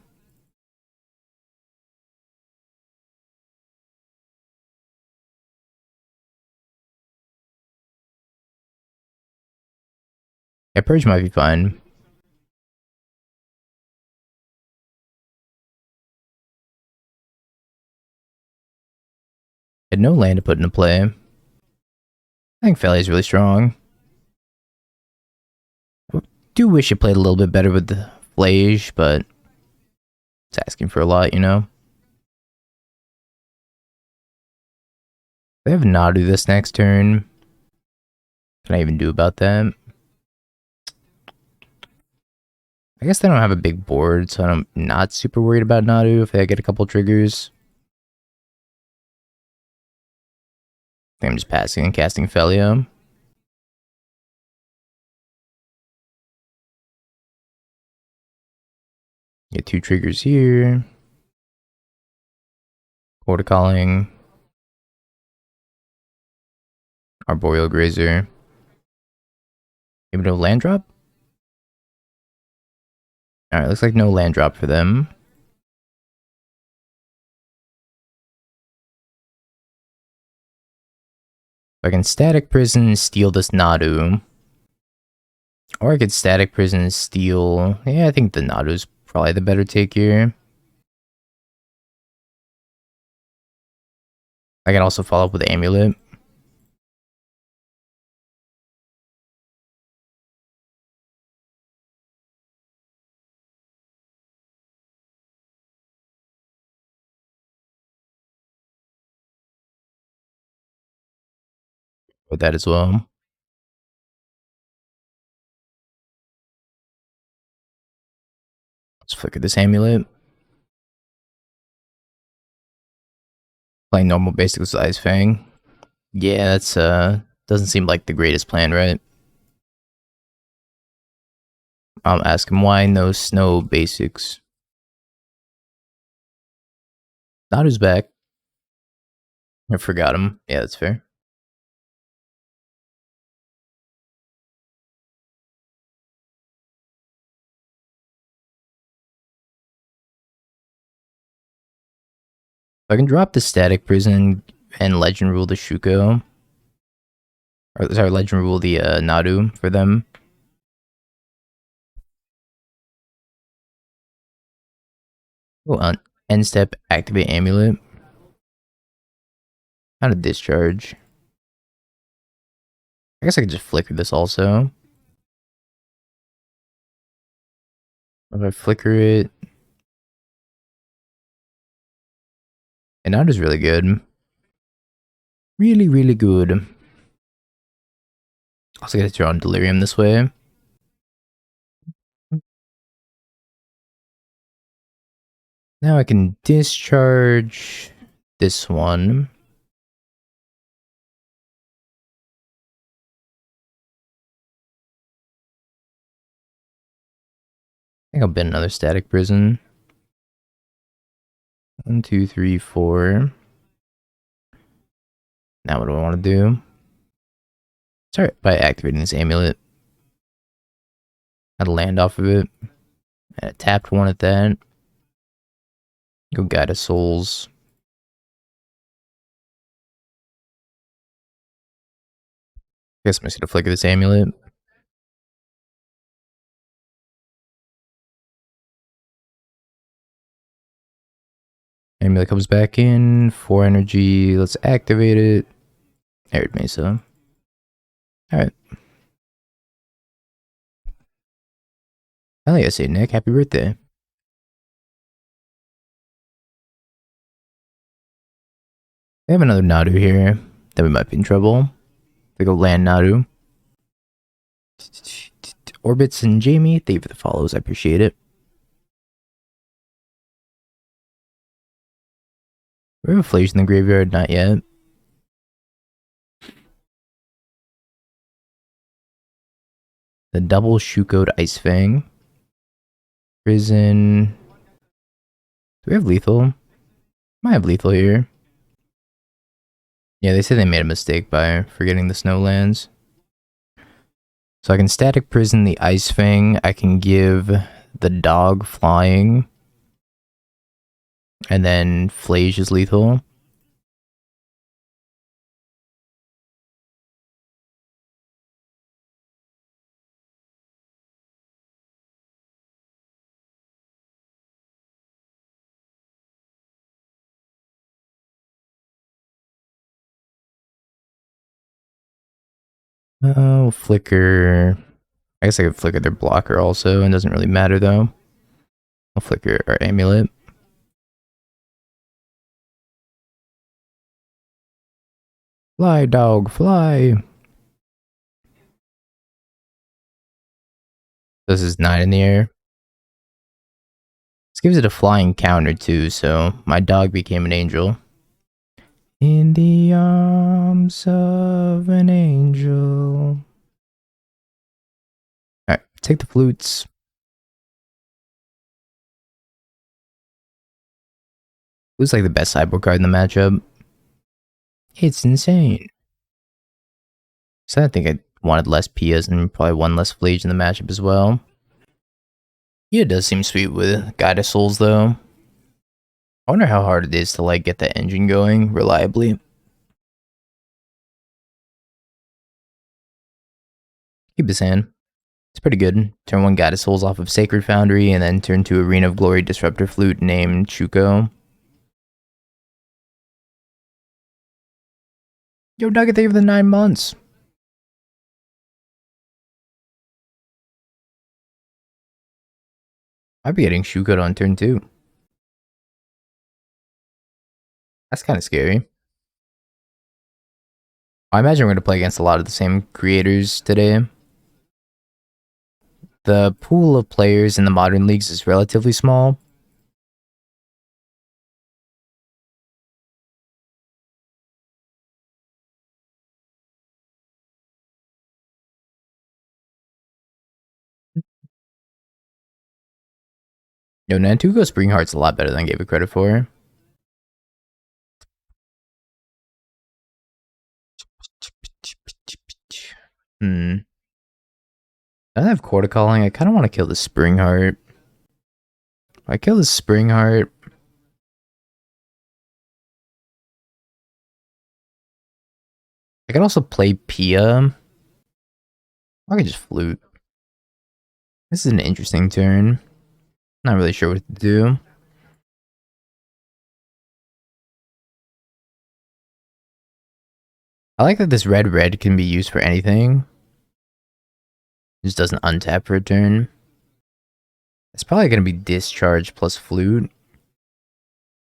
Yeah, Purge might be fine. Had no land to put into play. I think Feli is really strong. I do wish it played a little bit better with the Flage, but it's asking for a lot, you know? They have Nadu this next turn. What can I even do about that? I guess they don't have a big board, so I'm not super worried about Nadu if they get a couple triggers. I think I'm just passing and casting Felia. Get 2 triggers here. Quarter Calling. Arboreal Grazer. Maybe no land drop? Alright, looks like no land drop for them. I can Static Prison, steal this Nadu. Or I could Static Prison, steal... Yeah, I think the Nadu's probably the better take here. I can also follow up with Amulet. With that as well. Let's flicker this Amulet. Playing normal basic size Fang. Yeah, that's doesn't seem like the greatest plan, right? I'll ask him why no snow basics. Nadu's back. I forgot him. Yeah, that's fair. I can drop the Static Prison and Legend Rule the Shuko. Or, sorry, Legend Rule the Nadu for them. Oh, end step, activate Amulet. Out of discharge. I guess I could just flicker this also. If I flicker it. And that is really good. Really, really good. Also gotta throw on Delirium this way. Now I can discharge this one. I think I'll bin another Static Prison. 1, 2, 3, 4. Now what do I want to do? Start by activating this amulet. I'd land off of it. I tapped one at that. Go Guide of Souls. Guess I'm just gonna flicker this amulet. Amulet comes back in. 4 energy. Let's activate it. Arid Mesa. Alright. Hell yeah, St. Nick. Happy birthday. We have another Nadu here. Then we might be in trouble. They go land Nadu. Orbits and Jamie, thank you for the follows. I appreciate it. We have a Flash in the graveyard, not yet. The double Shuko Ice Fang. Prison. Do we have lethal? Might have lethal here. Yeah, they said they made a mistake by forgetting the Snowlands. So I can Static Prison the Ice Fang. I can give the dog flying. And then Flage is lethal. Oh, flicker. I guess I could flicker their blocker also. It doesn't really matter though. I'll flicker our amulet. Fly, dog, fly. This is 9 in the air. This gives it a flying counter too, so my dog became an angel. In the arms of an angel. Alright, take the flutes. Who's like the best sideboard card in the matchup? It's insane. So I think I wanted less Pias and probably one less Flage in the matchup as well. Yeah, it does seem sweet with Guide of Souls though. I wonder how hard it is to like get the engine going reliably. Keep this hand. It's pretty good. Turn 1 Guide of Souls off of Sacred Foundry and then turn 2 Arena of Glory Disruptor Flute named Shuko. Yo, Nugget, thank you for the 9 months. I'd be getting Shuko on turn 2. That's kind of scary. I imagine we're going to play against a lot of the same creators today. The pool of players in the modern leagues is relatively small. Yo, Nantuko Springheart's a lot better than I gave it credit for. I have Quarter Calling. I kind of want to kill the Springheart. If I kill the Springheart, I can also play Pia. I could just flute. This is an interesting turn. Not really sure what to do. I like that this red can be used for anything. Just doesn't untap for a turn. It's probably going to be discharge plus flute.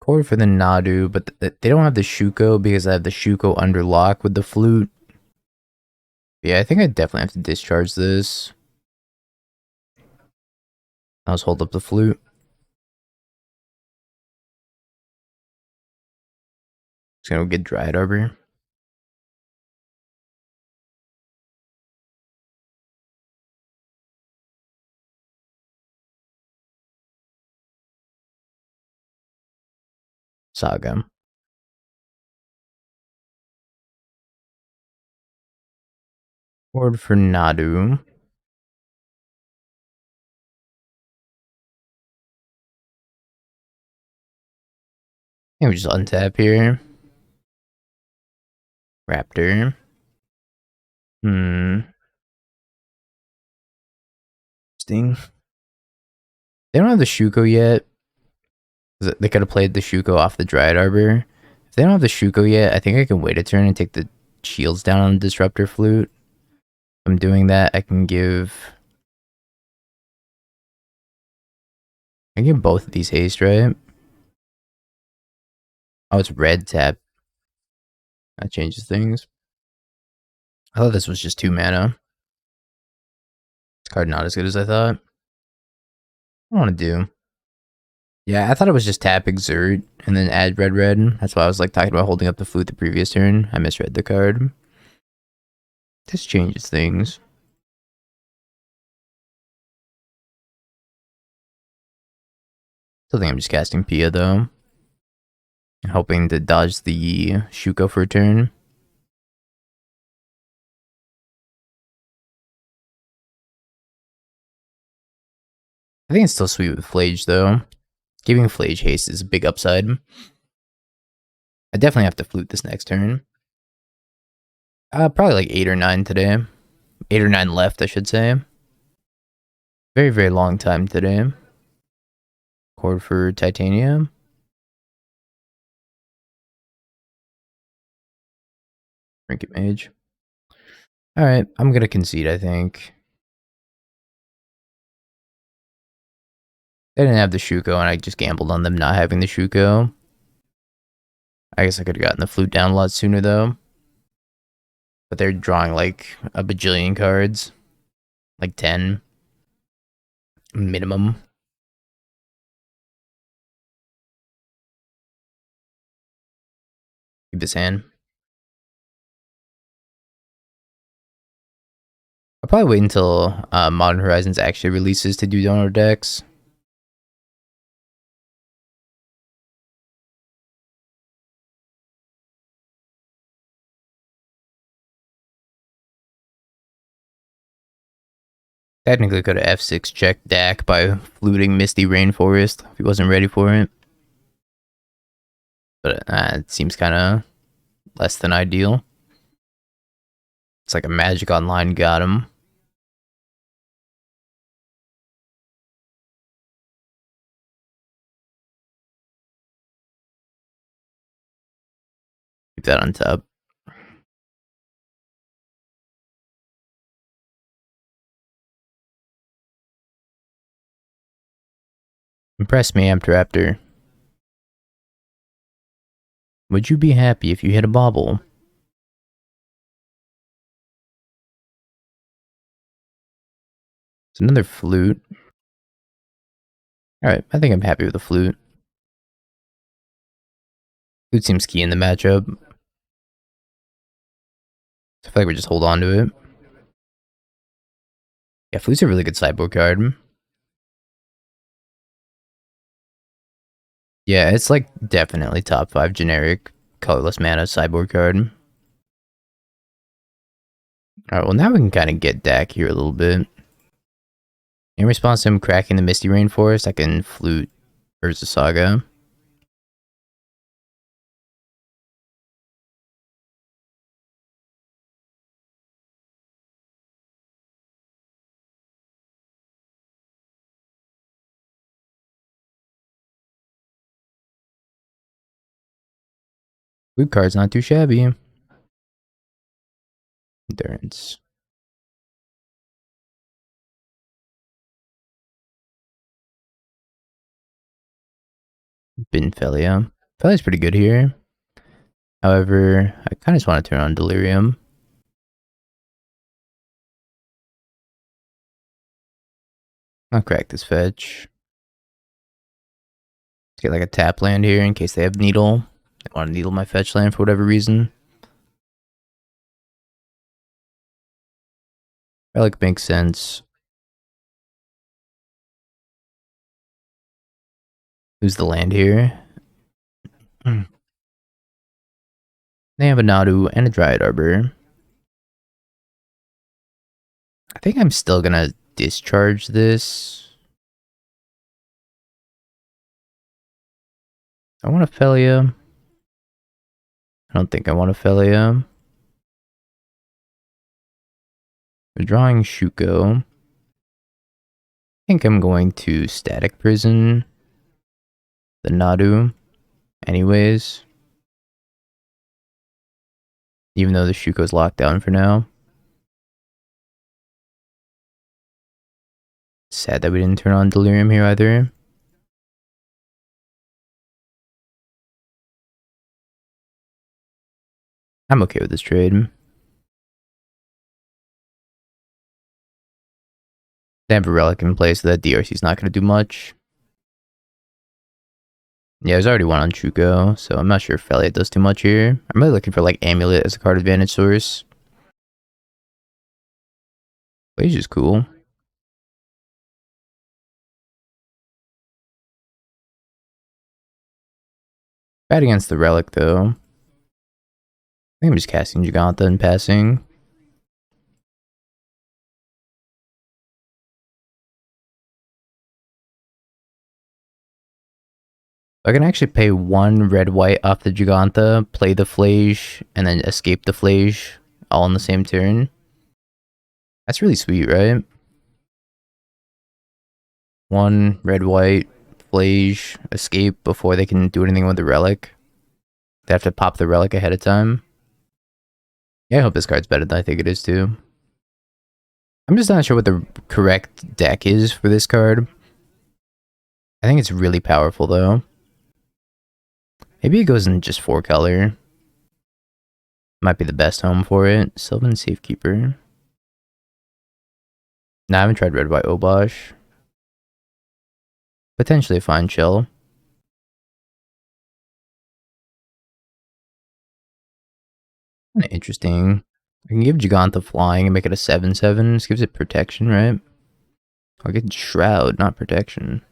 Chord for the Nadu, but they don't have the Shuko because I have the Shuko under lock with the flute. Yeah, I think I definitely have to discharge this. I'll just hold up the flute. Just gonna get Dryad Arbor. Saga. Chord for Nadu. And we just untap here. Raptor. Sting. They don't have the Shuko yet. They could have played the Shuko off the Dryad Arbor. If they don't have the Shuko yet, I think I can wait a turn and take the shields down on the Disruptor Flute. If I'm doing that, I can give both of these haste, right? Oh, it's red tap. That changes things. I thought this was just 2 mana. This card not as good as I thought. What do I want to do? Yeah, I thought it was just tap Exert and then add red. That's why I was like talking about holding up the flute the previous turn. I misread the card. This changes things. Still think I'm just casting Pia though. Hoping to dodge the Shuko for a turn. I think it's still sweet with Flage though. Giving Flage haste is a big upside. I definitely have to flute this next turn. Probably like 8 or 9 today. 8 or 9 left, I should say. Very, very long time today. Chord for Titanium. Trinket Mage. Alright, I'm gonna concede, I think. They didn't have the Shuko, and I just gambled on them not having the Shuko. I guess I could have gotten the flute down a lot sooner, though. But they're drawing like a bajillion cards. Like 10. Minimum. Keep this hand. I'll probably wait until Modern Horizons actually releases to do donor decks. Technically could have F6 checked Dak by fluting Misty Rainforest if he wasn't ready for it. But it seems kind of less than ideal. It's like a Magic Online got him. Keep that on top. Impress me, Raptor. Would you be happy if you hit a bobble? It's another flute. Alright, I think I'm happy with the flute. Flute seems key in the matchup. I feel like we just hold on to it. Yeah, flute's a really good sideboard card. Yeah, it's like definitely top 5 generic colorless mana sideboard card. Alright, well now we can kind of get Dak here a little bit. In response to him cracking the Misty Rainforest, I can flute Urza Saga. Blue card's not too shabby. Endurance. Binfelia. Felia's pretty good here. However, I kind of just want to turn on Delirium. I'll crack this fetch. Let's get like a tap land here in case they have Needle. They want to needle my fetch land for whatever reason. Relic makes sense. Who's the land here? They have a Nadu and a Dryad Arbor. I think I'm still gonna discharge this. I want a Felia. I don't think I want a Felia. We're drawing Shuko. I think I'm going to Static Prison the Nadu anyways. Even though the Shuko's locked down for now. Sad that we didn't turn on Delirium here either. I'm okay with this trade. They have a Relic in place, so that DRC's not going to do much. Yeah, there's already one on Shuko, so I'm not sure if Felia does too much here. I'm really looking for like Amulet as a card advantage source. Phage is cool. Bad against the Relic though. I think I'm just casting Giganta and passing. I can actually pay one red-white off the Giganta, play the Phage, and then escape the Phage all in the same turn. That's really sweet, right? One red-white, Phage, escape before they can do anything with the Relic. They have to pop the Relic ahead of time. Yeah, I hope this card's better than I think it is too. I'm just not sure what the correct deck is for this card. I think it's really powerful though. Maybe it goes in just 4 color. Might be the best home for it. Sylvan Safekeeper. Nah, I haven't tried red white Obosh. Potentially a fine chill. Kinda interesting. I can give Giganta flying and make it a 7/7. This gives it protection, right? I'll get Shroud, not protection.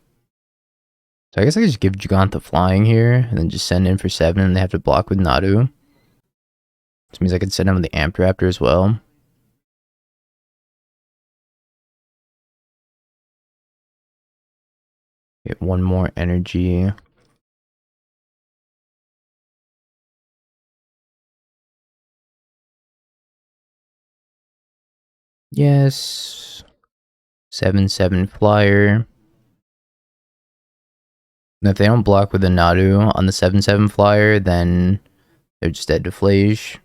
So I guess I could just give Giganta flying here and then just send in for 7 and they have to block with Nadu. Which means I could send in with the Amped Raptor as well. Get one more energy. Yes. 7/7 flyer. And if they don't block with a Nadu on the 7/7 flyer, then they're just dead to Phage.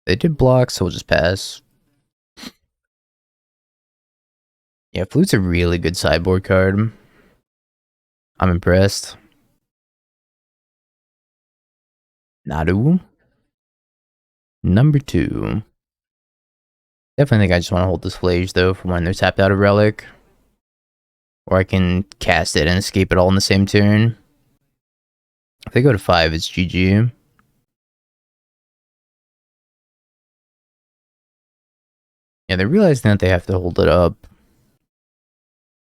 They did block, so we'll just pass. Yeah, Flute's a really good sideboard card. I'm impressed. Nadu. Number 2. Definitely think I just want to hold this Phage though for when they're tapped out of Relic. Or I can cast it and escape it all in the same turn. If they go to 5, it's GG. Yeah, they're realizing that they have to hold it up.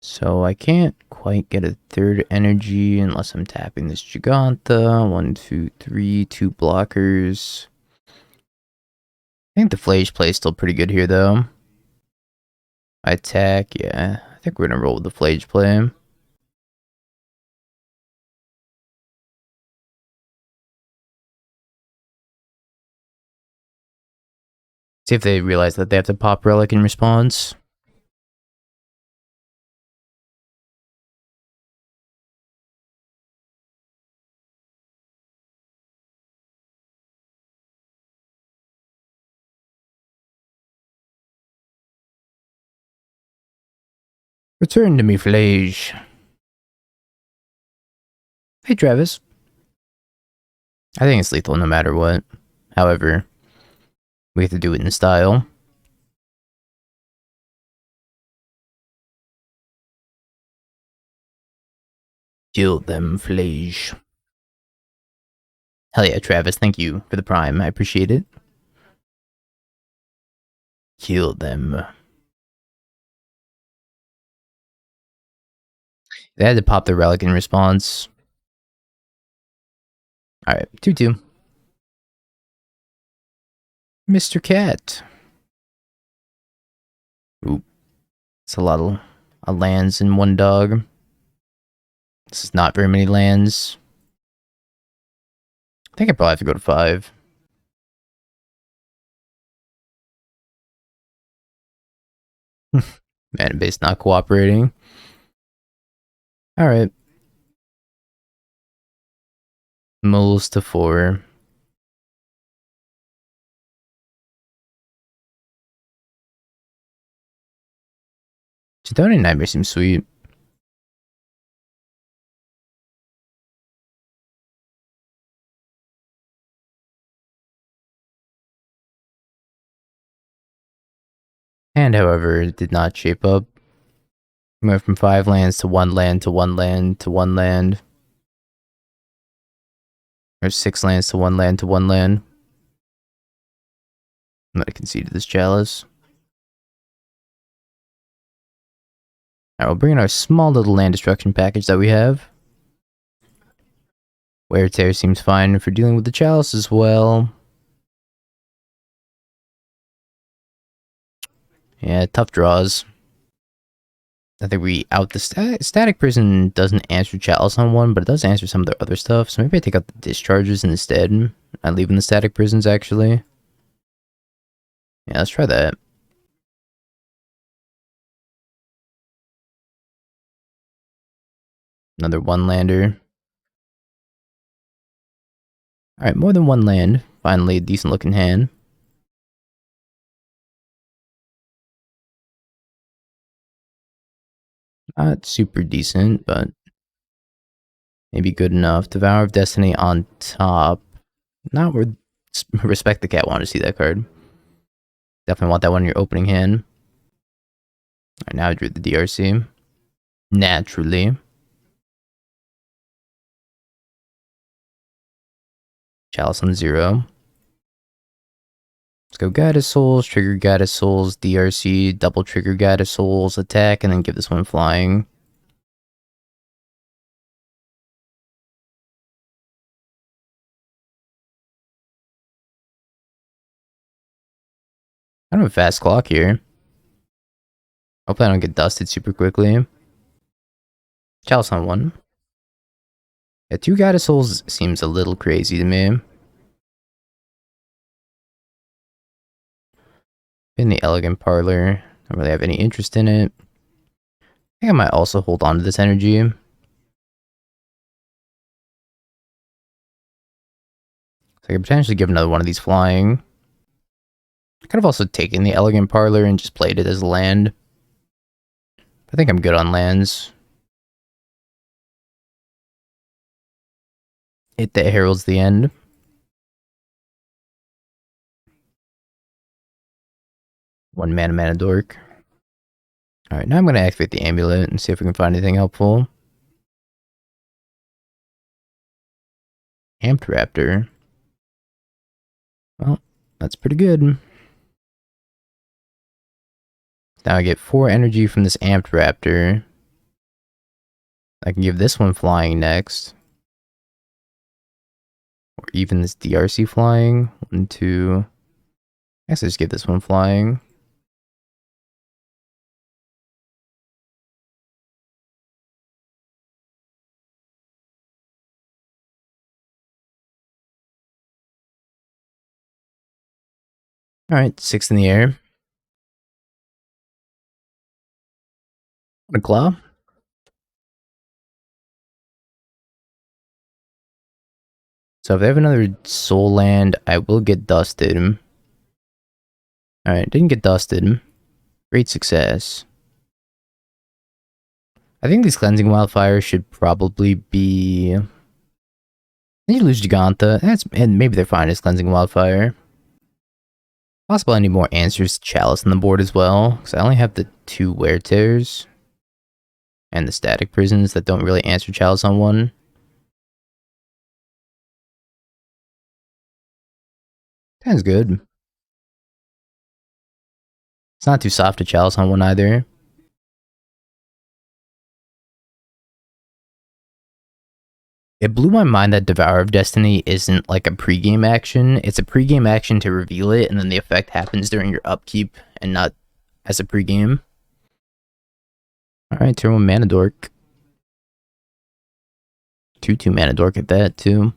So I can't quite get a 3rd energy unless I'm tapping this Giganta. 1, 2, 3, 2 blockers. I think the Phage play is still pretty good here though. I attack, yeah. I think we're gonna roll with the Phage play. See if they realize that they have to pop Relic in response. Return to me, Flage. Hey, Travis. I think it's lethal no matter what. However, we have to do it in style. Kill them, Flage. Hell yeah, Travis. Thank you for the prime. I appreciate it. Kill them. They had to pop the relic in response. Alright, 2-2. Mr. Cat. Oop. It's a lot of lands in one dog. This is not very many lands. I think I probably have to go to 5. Mana base not cooperating. Alright. Moles to 4. Chidori Nightmare seems sweet. And however, it did not shape up. We went from 5 lands to 1 land to 1 land to 1 land. Or 6 lands to 1 land to 1 land. I'm gonna concede to this Chalice. Alright, we'll bring in our small little land destruction package that we have. Wear Tear seems fine for dealing with the Chalice as well. Yeah, tough draws. I think we out the Static Prison doesn't answer Chalice on one, but it does answer some of the other stuff. So maybe I take out the Discharges instead. I'm leaving the Static Prisons actually. Yeah, let's try that. Another 1-lander. Alright, more than 1 land. Finally, a decent looking hand. Not super decent, but maybe good enough. Devour of Destiny on top. Not worth. Respect the Cat. Want to see that card. Definitely want that one in your opening hand. Alright, now I drew the DRC. Naturally. Chalice on 0. Let's go Goddess Souls, trigger Goddess Souls, DRC, double trigger Goddess Souls, attack, and then give this one flying. I don't have a fast clock here. Hopefully I don't get dusted super quickly. Chalice on 1. Yeah, 2 Goddess Souls seems a little crazy to me. In the Elegant Parlor, I don't really have any interest in it. I think I might also hold on to this energy. So I could potentially give another one of these flying. I could have also taken the Elegant Parlor and just played it as land. I think I'm good on lands. It that heralds the end. One mana dork. Alright, now I'm going to activate the amulet and see if we can find anything helpful. Amped Raptor. Well, that's pretty good. Now I get 4 energy from this Amped Raptor. I can give this one flying next. Or even this DRC flying. 1, 2. I guess I just give this one flying. Alright, 6 in the air. A claw. So if I have another soul land, I will get dusted. Alright, didn't get dusted. Great success. I think these Cleansing Wildfire should probably be... I need to lose Giganta. And maybe they're fine as Cleansing Wildfire. Possible I need more answers to Chalice on the board as well, because I only have the 2 Wear Tears and the Static Prisons that don't really answer Chalice on one. Sounds good. It's not too soft to Chalice on one either. It blew my mind that Devour of Destiny isn't like a pregame action. It's a pregame action to reveal it, and then the effect happens during your upkeep and not as a pregame. Alright, turn 1 Mana Dork. 2/2 Mana Dork at that, too.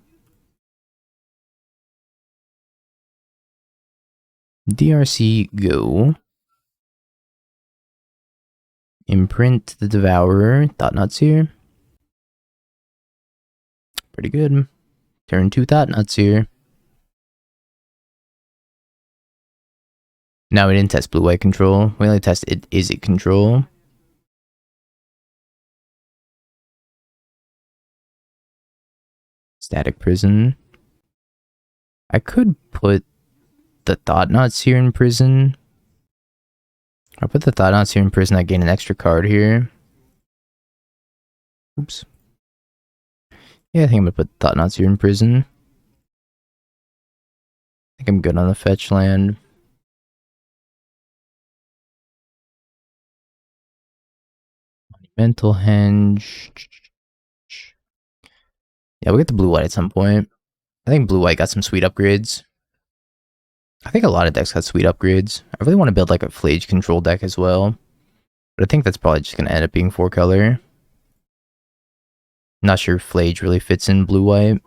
DRC, go. Imprint the Devourer. Thought-Knots here. Pretty good. Turn 2 Thought-Knots here. Now we didn't test blue-white control. We only tested is it control. Static Prison. I could put the Thought-Knots here in prison. I'll put the Thought-Knots here in prison. I gain an extra card here. Oops. Yeah, I think I'm gonna put Thought-Knots here in prison. I think I'm good on the fetch land. Monumental Henge. Yeah, we'll get the blue-white at some point. I think blue-white got some sweet upgrades. I think a lot of decks got sweet upgrades. I really want to build like a Flage control deck as well. But I think that's probably just going to end up being 4-color. Not sure if Flage really fits in blue-white.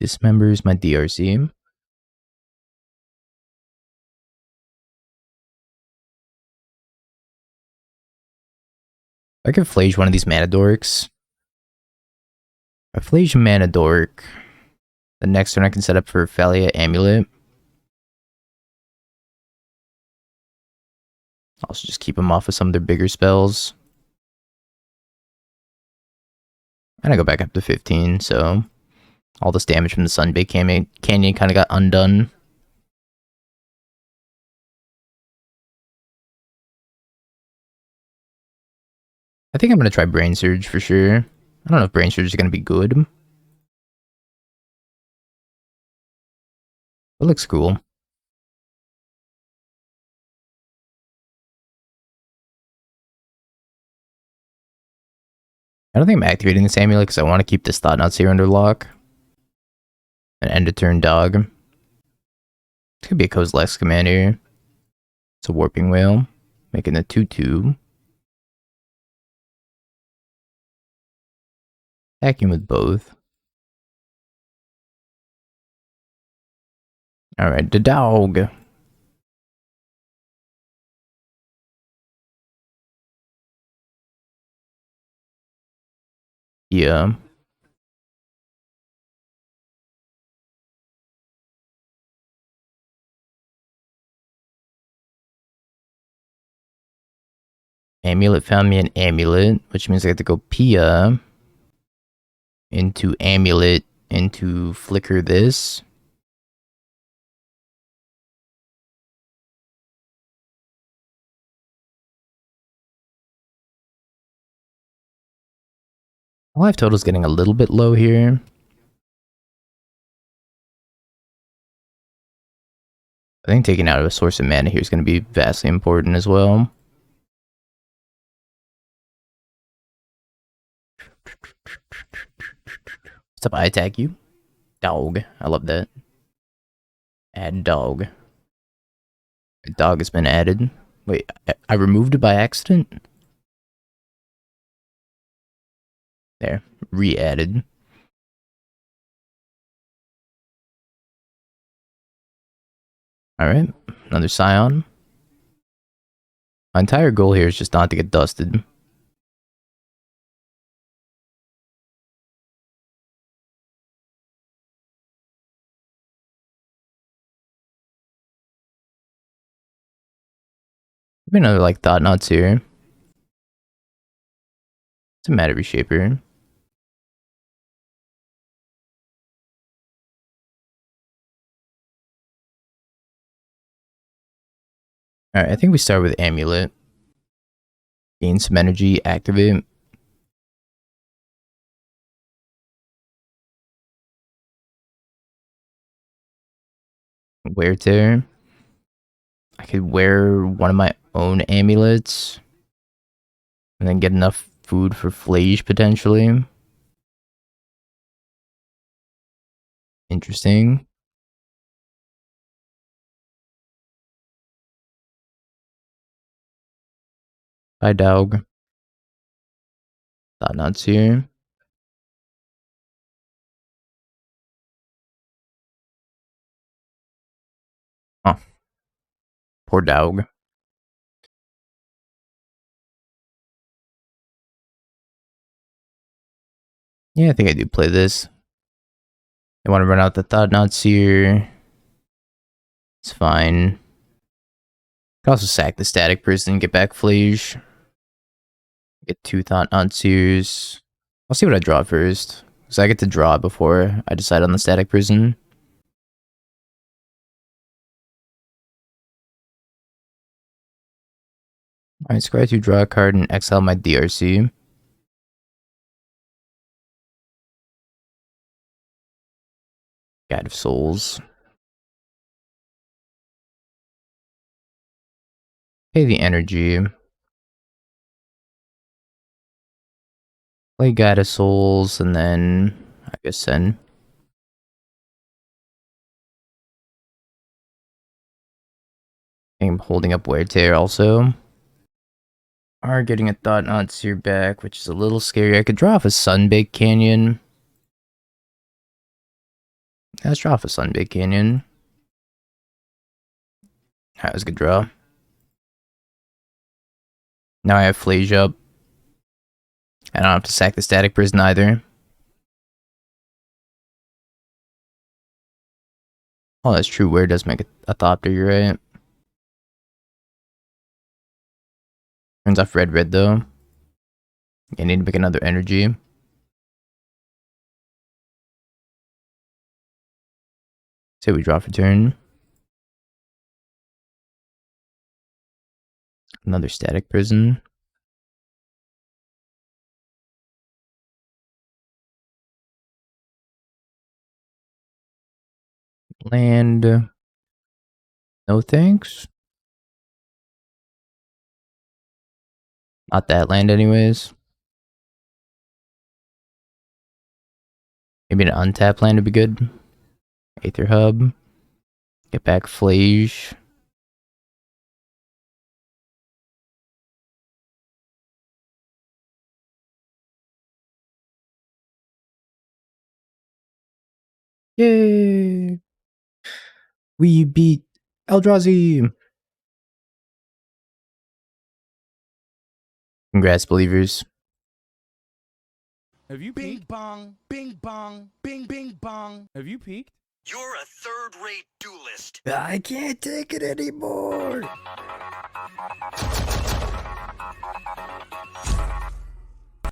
Dismembers my DRC. I could Flage one of these Mana Dorks. I Flage Mana Dork. The next turn I can set up for Thalia Amulet. I'll also just keep them off of some of their bigger spells. And I go back up to 15, so all this damage from the Sunbaked Canyon kind of got undone. I think I'm going to try Brain Surge for sure. I don't know if Brain Surge is going to be good. It looks cool. I don't think I'm activating this amulet because I want to keep this Thought-Knots here under lock. An end of turn dog. This could be a Kozilek's command here. It's a Warping Whale. Making a 2/2. Attacking with both. Alright, the dog. Yeah. Amulet found me an amulet, which means I have to go Pia into amulet into flicker this. Life total is getting a little bit low here. I think taking out a source of mana here is going to be vastly important as well. What's up, I attack you? Dog. I love that. Add dog. Dog has been added. Wait, I removed it by accident? There. Re-added. Alright. Another Scion. My entire goal here is just not to get dusted. Maybe another like thought knots here. It's a matter reshaper. Alright, I think we start with amulet. Gain some energy, activate. Wear tear. I could wear one of my own amulets. And then get enough food for Flage potentially. Interesting. Bye, dog. Thought knots here. Oh, poor dog. Yeah, I think I do play this. I want to run out the thought knots here. It's fine. I can also sack the static person, get back Flage. Get 2 thought knots here. I'll see what I draw first. Because I get to draw before I decide on the static prison. Alright, scry 2, draw a card, and exile my DRC. Guide of Souls. Pay the energy. Play Guide of Souls, and then I guess send. I'm holding up Wear Tear also. Are getting a Thought Knot Seer back, which is a little scary. I could draw off a Sunbaked Canyon. Let's draw off a Sunbaked Canyon. That was a good draw. Now I have Flage up. I don't have to sack the static prison either. Oh, that's true. Where does make a Thopter, you're right. Turns off red though. I need to make another energy. Say we draw for turn. Another static prison. Land. No thanks. Not that land anyways. Maybe an untapped land would be good. Aether Hub. Get back Flage. Yay! We beat Eldrazi! Congrats, believers. Have you Bing peeked? bong, bing bong, bing bing bong. Have you peeked? You're a third-rate duelist. I can't take it anymore!